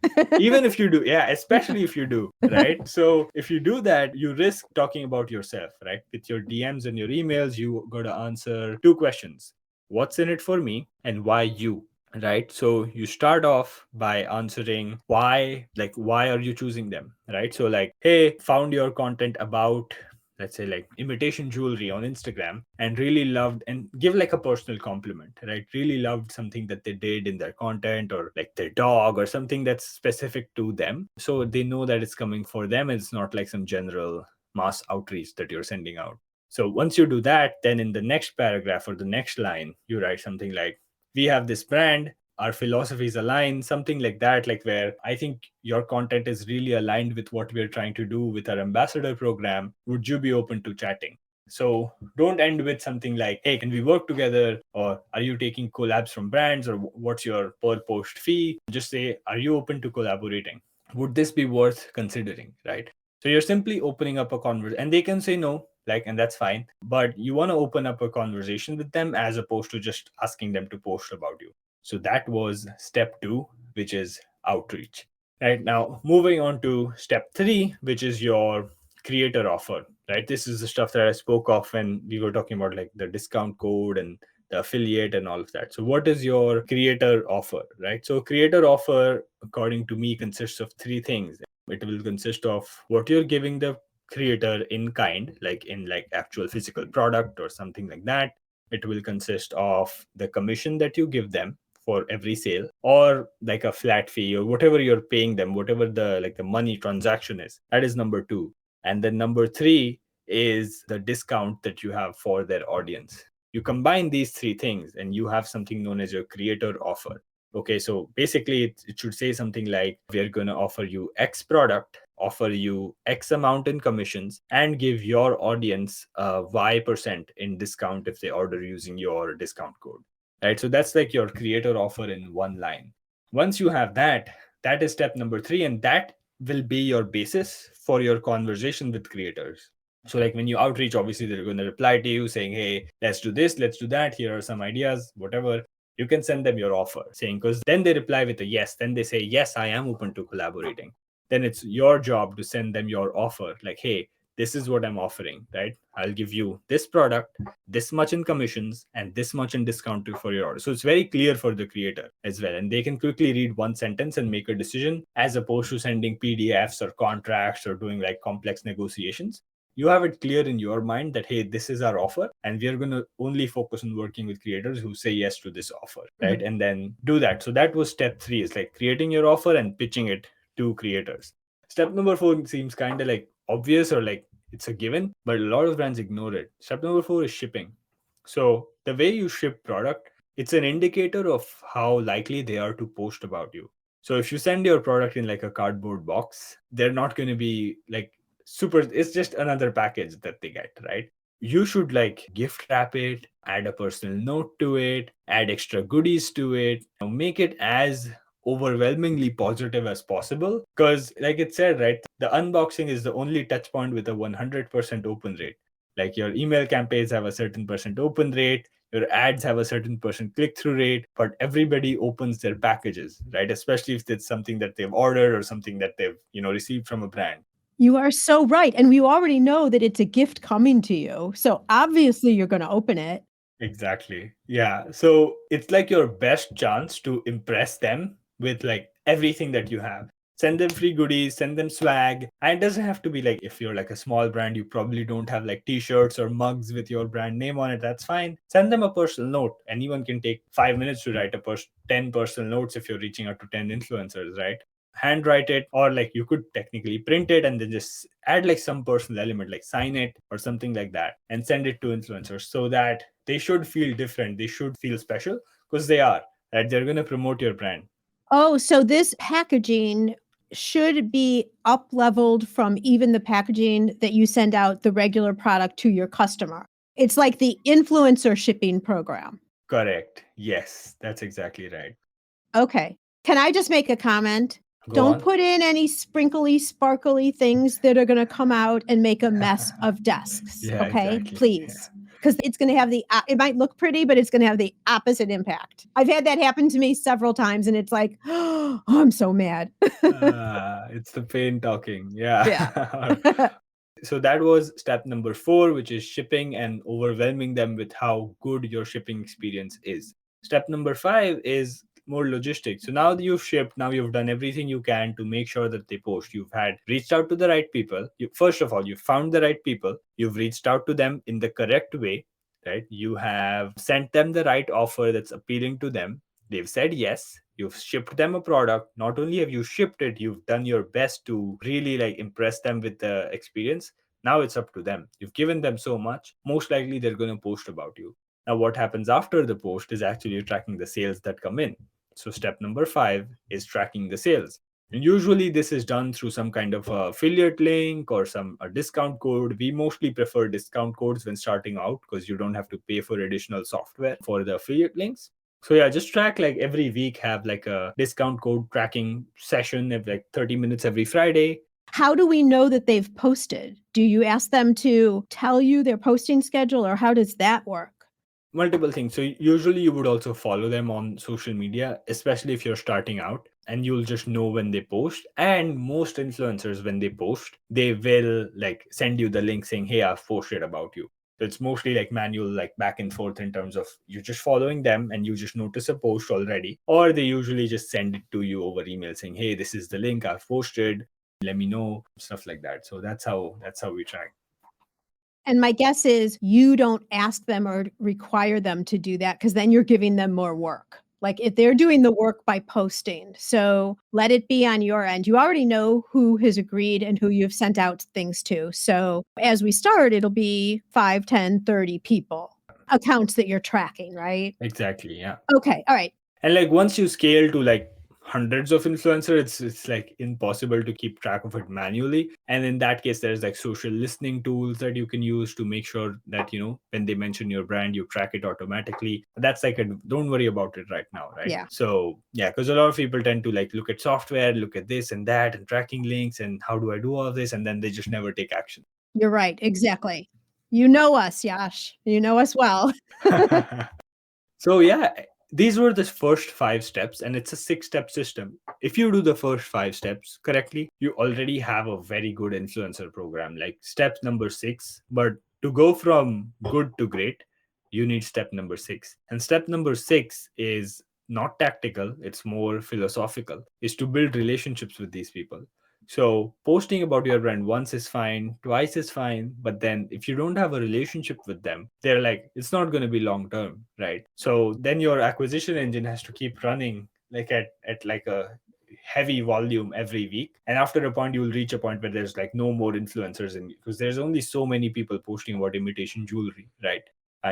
Even if you do, yeah, especially if you do, right? So if you do that, you risk talking about yourself, right? With your DMs and your emails, you got to answer two questions. What's in it for me and why you? Right, so you start off by answering why, like why are you choosing them, right? So like, hey, found your content about, let's say, like imitation jewelry on Instagram and really loved, and give like a personal compliment, right? Really loved something that they did in their content, or like their dog or something that's specific to them, so they know that it's coming for them. It's not like some general mass outreach that you're sending out. So once you do that, then in the next paragraph or the next line, you write something like, we have this brand, our philosophies align, something like that, like where I think your content is really aligned with what we're trying to do with our ambassador program. Would you be open to chatting? So don't end with something like, hey, can we work together? Or are you taking collabs from brands? Or what's your per post fee? Just say, are you open to collaborating? Would this be worth considering, right? So you're simply opening up a conversation, and they can say no, like, and that's fine. But you want to open up a conversation with them as opposed to just asking them to post about you. So that was step two, which is outreach. Right now, moving on to step three, which is your creator offer, right? This is the stuff that I spoke of when we were talking about like the discount code and the affiliate and all of that. So what is your creator offer, right? So creator offer, according to me, consists of three things. It will consist of what you're giving the creator in kind, like in like actual physical product or something like that. It will consist of the commission that you give them for every sale, or like a flat fee or whatever you're paying them, whatever the like the money transaction is. That is number two. And then number three is the discount that you have for their audience. You combine these three things and you have something known as your creator offer. Okay, so basically it should say something like, we're going to offer you X product, offer you X amount in commissions, and give your audience Y% in discount if they order using your discount code. Right, so that's like your creator offer in one line. Once you have that, that is step number three, and that will be your basis for your conversation with creators. So like when you outreach, obviously they're going to reply to you saying, hey, let's do this, let's do that, here are some ideas, whatever. You can send them your offer saying, because then they reply with a yes, then they say, yes, I am open to collaborating. Then it's your job to send them your offer, like, hey, this is what I'm offering, right? I'll give you this product, this much in commissions, and this much in discount for your order. So it's very clear for the creator as well. And they can quickly read one sentence and make a decision, as opposed to sending PDFs or contracts or doing like complex negotiations. You have it clear in your mind that, hey, this is our offer, and we are going to only focus on working with creators who say yes to this offer, right? And then do that. So that was step three, is like creating your offer and pitching it to creators. Step number four seems kind of like obvious, or like it's a given, but a lot of brands ignore it. Step number four is shipping. So the way you ship product, it's an indicator of how likely they are to post about you. So if you send your product in like a cardboard box, they're not going to be like super, it's just another package that they get, right? You should like gift wrap it, add a personal note to it, add extra goodies to it, make it as overwhelmingly positive as possible. Because, like it said, right, the unboxing is the only touch point with a 100% open rate. Like your email campaigns have a certain percent open rate, your ads have a certain percent click through rate, but everybody opens their packages, right? Especially if it's something that they've ordered or something that they've, received from a brand. You are so right. And we already know that it's a gift coming to you. So obviously you're going to open it. Exactly. Yeah. So it's like your best chance to impress them with like everything that you have. Send them free goodies, send them swag. And it doesn't have to be like, if you're like a small brand, you probably don't have like t-shirts or mugs with your brand name on it. That's fine. Send them a personal note. Anyone can take 5 minutes to write 10 personal notes if you're reaching out to 10 influencers, right? Handwrite it, or like you could technically print it and then just add like some personal element, like sign it or something like that, and send it to influencers so that they should feel different, they should feel special, because they are, right? They're going to promote your brand. Oh, so this packaging should be up leveled from even the packaging that you send out the regular product to your customer. It's like the influencer shipping program. Correct. Yes, that's exactly right. Okay. Can I just make a comment? Don't on. put in any sprinkly, sparkly things that are going to come out and make a mess of desks. Yeah, okay, exactly. please. Because it's going to have it might look pretty, but it's going to have the opposite impact. I've had that happen to me several times, and it's like, oh, I'm so mad. It's the pain talking. Yeah. Yeah. So that was step number 4, which is shipping and overwhelming them with how good your shipping experience is. Step number 5 is more logistics. So now that you've shipped, now you've done everything you can to make sure that they post. You've reached out to the right people. First of all, you found the right people. You've reached out to them in the correct way, right? You have sent them the right offer that's appealing to them. They've said yes. You've shipped them a product. Not only have you shipped it, you've done your best to really like impress them with the experience. Now it's up to them. You've given them so much. Most likely they're going to post about you. Now, what happens after the post is actually tracking the sales that come in. So step number 5 is tracking the sales. And usually this is done through some kind of affiliate link or a discount code. We mostly prefer discount codes when starting out because you don't have to pay for additional software for the affiliate links. So yeah, just track like every week, have like a discount code tracking session of like 30 minutes every Friday. How do we know that they've posted? Do you ask them to tell you their posting schedule, or how does that work? Multiple things. So usually you would also follow them on social media, especially if you're starting out, and you'll just know when they post. And most influencers, when they post, they will like send you the link saying, hey, I've posted about you. So it's mostly like manual, like back and forth in terms of you just following them and you just notice a post already, or they usually just send it to you over email saying, hey, this is the link I've posted, let me know, stuff like that. So that's how we track. And my guess is you don't ask them or require them to do that, because then you're giving them more work. Like if they're doing the work by posting. So let it be on your end. You already know who has agreed and who you've sent out things to. So as we start, it'll be 5, 10, 30 people, accounts that you're tracking, right? Exactly. Yeah. Okay. All right. And like once you scale to like hundreds of influencers, it's like impossible to keep track of it manually. And in that case, there's like social listening tools that you can use to make sure that, when they mention your brand, you track it automatically. That's like don't worry about it right now, right? Yeah. So yeah, because a lot of people tend to like look at software, look at this and that and tracking links and how do I do all this, and then they just never take action. You're right. Exactly. You know us, Yash. You know us well. So yeah, these were the first 5 steps, and it's a 6-step system. If you do the first 5 steps correctly, you already have a very good influencer program, like step number 6. But to go from good to great, you need step number 6. And step number 6 is not tactical, it's more philosophical, is to build relationships with these people. So posting about your brand once is fine, twice is fine, but then if you don't have a relationship with them, they're like, it's not going to be long term, right? So then your acquisition engine has to keep running like at like a heavy volume every week. And after a point, you'll reach a point where there's like no more influencers in, because there's only so many people posting about imitation jewelry, right?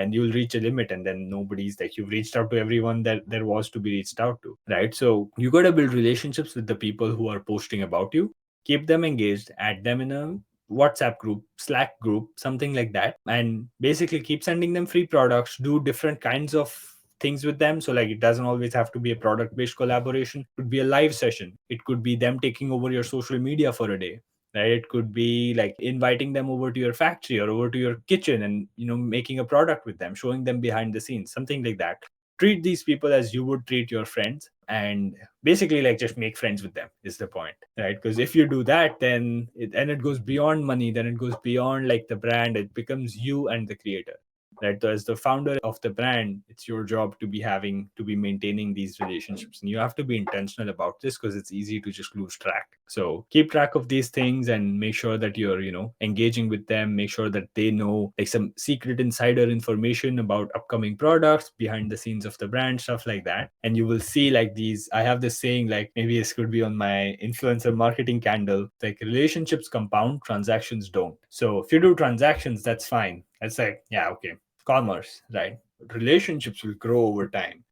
and you'll reach a limit, and then nobody's like, you've reached out to everyone that there was to be reached out to, right? So you got to build relationships with the people who are posting about you, keep them engaged, add them in a WhatsApp group, Slack group, something like that, and basically keep sending them free products, do different kinds of things with them. So like, it doesn't always have to be a product based collaboration. It could be a live session, it could be them taking over your social media for a day, right? It could be like inviting them over to your factory or over to your kitchen and, making a product with them, showing them behind the scenes, something like that. Treat these people as you would treat your friends, and basically like just make friends with them is the point, right? Because if you do that, then it goes beyond money, then it goes beyond like the brand, it becomes you and the creator, right? So as the founder of the brand, it's your job to be maintaining these relationships, and you have to be intentional about this, because it's easy to just lose track. So keep track of these things and make sure that you're engaging with them. Make sure that they know like some secret insider information about upcoming products, behind the scenes of the brand, stuff like that. And you will see like these, I have this saying, like maybe this could be on my influencer marketing candle, like relationships compound, transactions don't. So if you do transactions, that's fine, that's like, yeah, okay, commerce, right? Relationships will grow over time.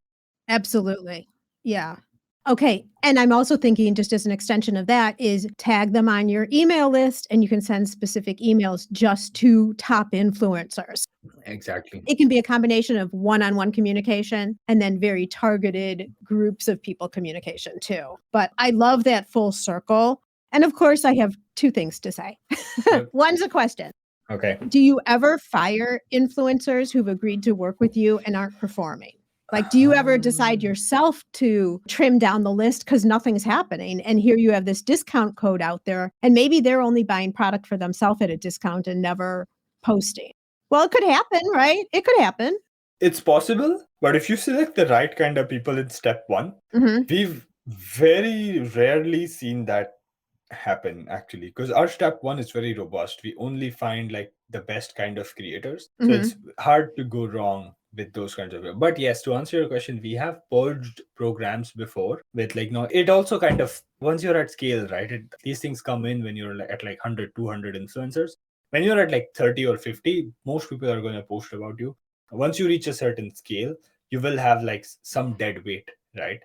Absolutely. Yeah. Okay. And I'm also thinking, just as an extension of that, is tag them on your email list, and you can send specific emails just to top influencers. Exactly. It can be a combination of one-on-one communication and then very targeted groups of people communication too. But I love that full circle. And of course, I have two things to say. Yep. One's a question. Okay. Do you ever fire influencers who've agreed to work with you and aren't performing? Like, do you ever decide yourself to trim down the list because nothing's happening? And here you have this discount code out there, and maybe they're only buying product for themselves at a discount and never posting. Well, it could happen, right? It could happen. It's possible, but if you select the right kind of people in step one, Mhm. we've very rarely seen that happen actually, because our step one is very robust. We only find like the best kind of creators. So it's hard to go wrong with those kinds of. But yes, to answer your question, we have purged programs before with like, no, it also kind of, once you're at scale, right? These things come in when you're like at like 100, 200 influencers. When you're at like 30 or 50, most people are going to post about you. Once you reach a certain scale, you will have like some dead weight, right?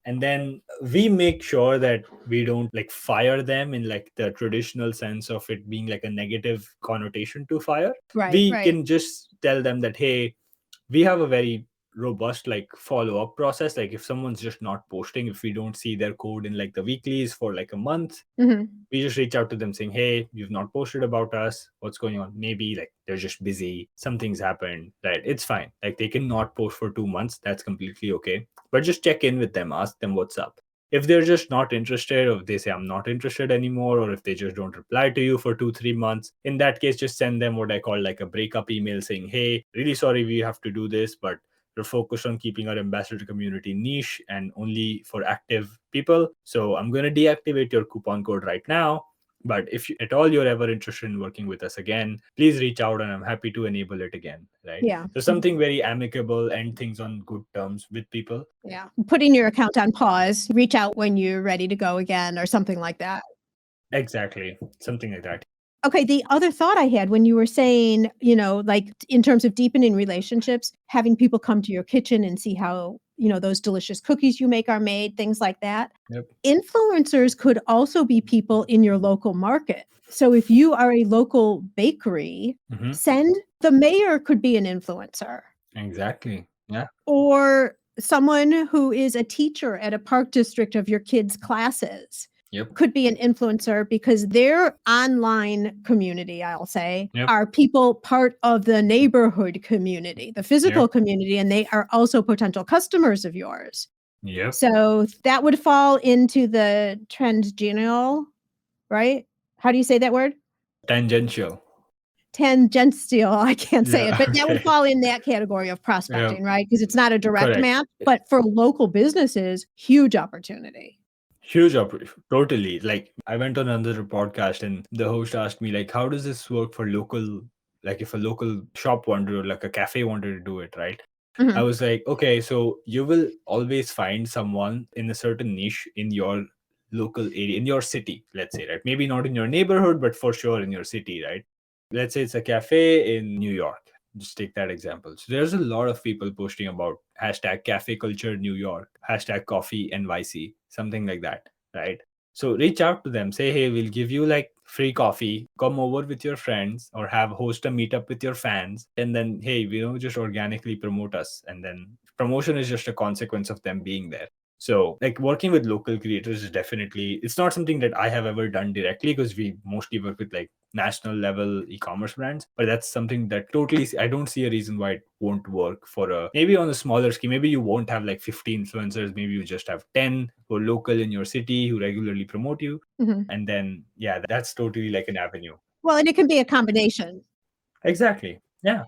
And then we make sure that we don't like fire them in like the traditional sense of it being like a negative connotation to fire. We can just tell them that, hey, we have a very robust like follow-up process. Like if someone's just not posting, if we don't see their code in like the weeklies for like a month, we just reach out to them saying, hey, you've not posted about us, what's going on? Maybe like they're just busy, something's happened, right? It's fine, like they can not post for 2 months, that's completely okay. But just check in with them, ask them what's up. If they're just not interested, or if they say I'm not interested anymore, or if they just don't reply to you for 2-3 months, in that case, just send them what I call like a breakup email saying, hey, really sorry we have to do this, but we're focused on keeping our ambassador community niche and only for active people. So I'm going to deactivate your coupon code right now. But if at all you're ever interested in working with us again, please reach out and I'm happy to enable it again. Right. Yeah. So something very amicable, and things on good terms with people. Yeah. Putting your account on pause, reach out when you're ready to go again or something like that. Exactly. Something like that. Okay, the other thought I had when you were saying, like in terms of deepening relationships, having people come to your kitchen and see how, those delicious cookies you make are made, things like that. Yep. Influencers could also be people in your local market. So if you are a local bakery, the mayor could be an influencer. Exactly. Yeah. Or someone who is a teacher at a park district of your kids' classes. Yep. Could be an influencer because their online community, I'll say, are people part of the neighborhood community, the physical community, and they are also potential customers of yours. Yep. So that would fall into the tangential, right? How do you say that word? Tangential. I can't say it, but that would fall in that category of prospecting, right? Because it's not a direct match, but for local businesses, huge opportunity. Huge opportunity. Totally. Like I went on another podcast and the host asked me like, how does this work for local, like if a local shop wanted or like a cafe wanted to do it, right? I was like, okay, so you will always find someone in a certain niche in your local area, in your city, let's say, right? Maybe not in your neighborhood, but for sure in your city, right? Let's say it's a cafe in New York. Just take that example. So there's a lot of people posting about hashtag cafe culture New York, hashtag coffee NYC, something like that, right? So reach out to them, say, hey, we'll give you like free coffee, come over with your friends or have host a meetup with your fans. And then, hey, just organically promote us. And then promotion is just a consequence of them being there. So like working with local creators is definitely, it's not something that I have ever done directly because we mostly work with like national level e-commerce brands, but that's something that totally, I don't see a reason why it won't work maybe on a smaller scale. Maybe you won't have like 50 influencers, maybe you just have 10 who are local in your city who regularly promote you. And then, yeah, that's totally like an avenue. Well, and it can be a combination. Exactly. Yeah.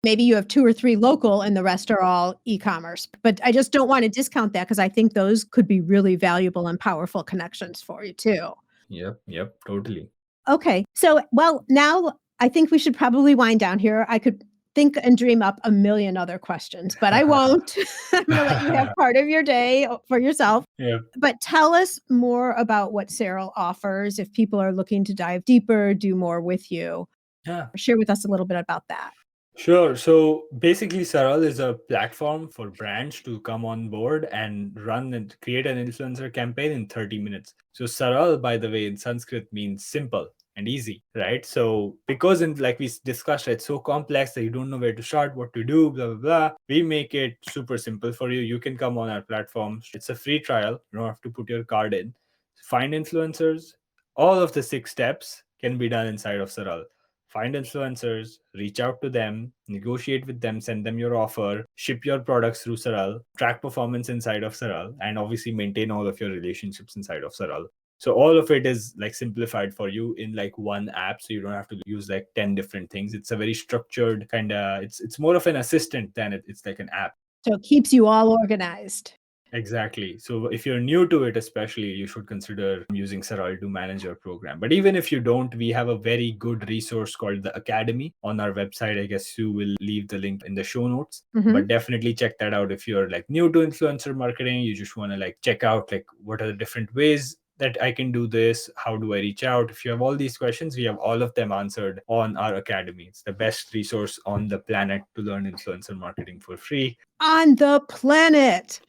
Maybe you have 2 or 3 local and the rest are all e-commerce. But I just don't want to discount that because I think those could be really valuable and powerful connections for you too. Yep, totally. Okay. So, well, now I think we should probably wind down here. I could think and dream up a million other questions, but I won't. I'm going to let you have part of your day for yourself. Yeah. But tell us more about what SARAL offers if people are looking to dive deeper, do more with you. Yeah. Share with us a little bit about that. Sure. So basically, SARAL is a platform for brands to come on board and run and create an influencer campaign in 30 minutes. So SARAL, by the way, in Sanskrit means simple and easy, right? So because like we discussed, it's so complex that you don't know where to start, what to do, blah, blah, blah. We make it super simple for you. You can come on our platform. It's a free trial. You don't have to put your card in. Find influencers. All of the 6 steps can be done inside of SARAL. Find influencers, reach out to them, negotiate with them, send them your offer, ship your products through SARAL, track performance inside of SARAL, and obviously maintain all of your relationships inside of SARAL. So all of it is like simplified for you in like one app. So you don't have to use like 10 different things. It's a very structured kind of, it's more of an assistant than it's like an app. So it keeps you all organized. Exactly. So if you're new to it, especially, you should consider using SARAL to manage your program. But even if you don't, we have a very good resource called the Academy on our website. I guess Sue will leave the link in the show notes. But definitely check that out if you're like new to influencer marketing. You just want to like check out like what are the different ways that I can do this? How do I reach out? If you have all these questions, we have all of them answered on our Academy. It's the best resource on the planet to learn influencer marketing for free. On the planet.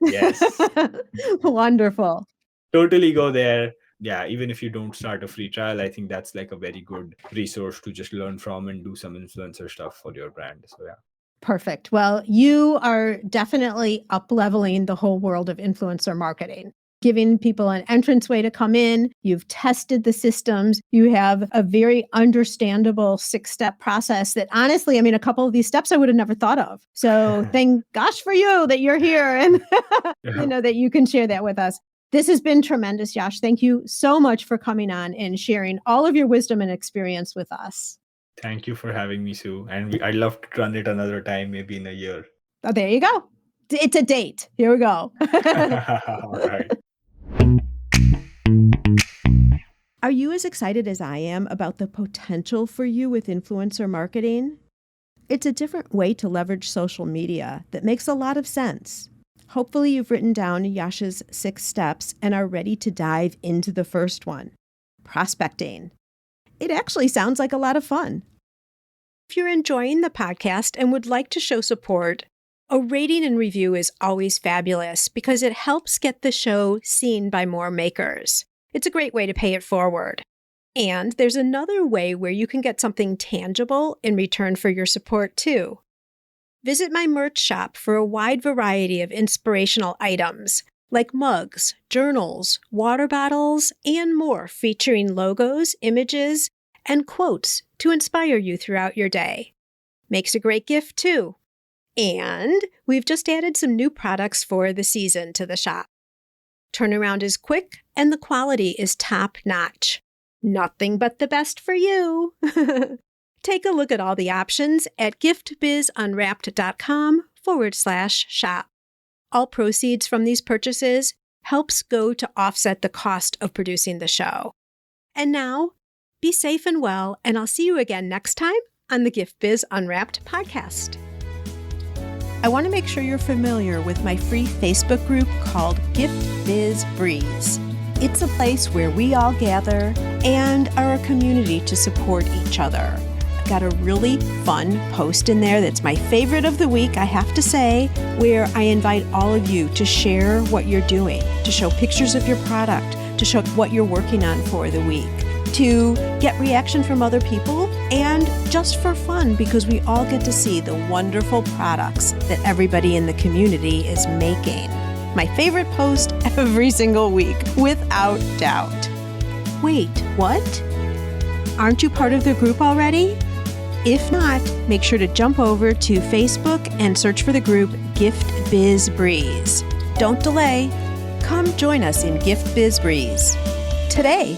Yes. Wonderful. Totally go there. Yeah, even if you don't start a free trial, I think that's like a very good resource to just learn from and do some influencer stuff for your brand. So yeah. Perfect. Well, you are definitely up-leveling the whole world of influencer marketing, giving people an entranceway to come in. You've tested the systems. You have a very understandable 6-step process that honestly, I mean, a couple of these steps I would have never thought of. So thank gosh for you that you're here and that you can share that with us. This has been tremendous, Yash. Thank you so much for coming on and sharing all of your wisdom and experience with us. Thank you for having me, Sue. And I'd love to run it another time, maybe in a year. Oh, there you go. It's a date. Here we go. All right. Are you as excited as I am about the potential for you with influencer marketing? It's a different way to leverage social media that makes a lot of sense. Hopefully you've written down Yash's 6 steps and are ready to dive into the first one, prospecting. It actually sounds like a lot of fun. If you're enjoying the podcast and would like to show support, a rating and review is always fabulous because it helps get the show seen by more makers. It's a great way to pay it forward. And there's another way where you can get something tangible in return for your support too. Visit my merch shop for a wide variety of inspirational items like mugs, journals, water bottles, and more featuring logos, images, and quotes to inspire you throughout your day. Makes a great gift too. And we've just added some new products for the season to the shop. Turnaround is quick and the quality is top-notch. Nothing but the best for you. Take a look at all the options at giftbizunwrapped.com/shop. All proceeds from these purchases helps go to offset the cost of producing the show. And now, be safe and well, and I'll see you again next time on the Gift Biz Unwrapped podcast. I want to make sure you're familiar with my free Facebook group called Gift Biz Breeze. It's a place where we all gather and are a community to support each other. got a really fun post in there that's my favorite of the week, I have to say, where I invite all of you to share what you're doing, to show pictures of your product, to show what you're working on for the week, to get reaction from other people, and just for fun, because we all get to see the wonderful products that everybody in the community is making. My favorite post every single week, without doubt. Wait, what? Aren't you part of the group already? If not, make sure to jump over to Facebook and search for the group Gift Biz Breeze. Don't delay. Come join us in Gift Biz Breeze today.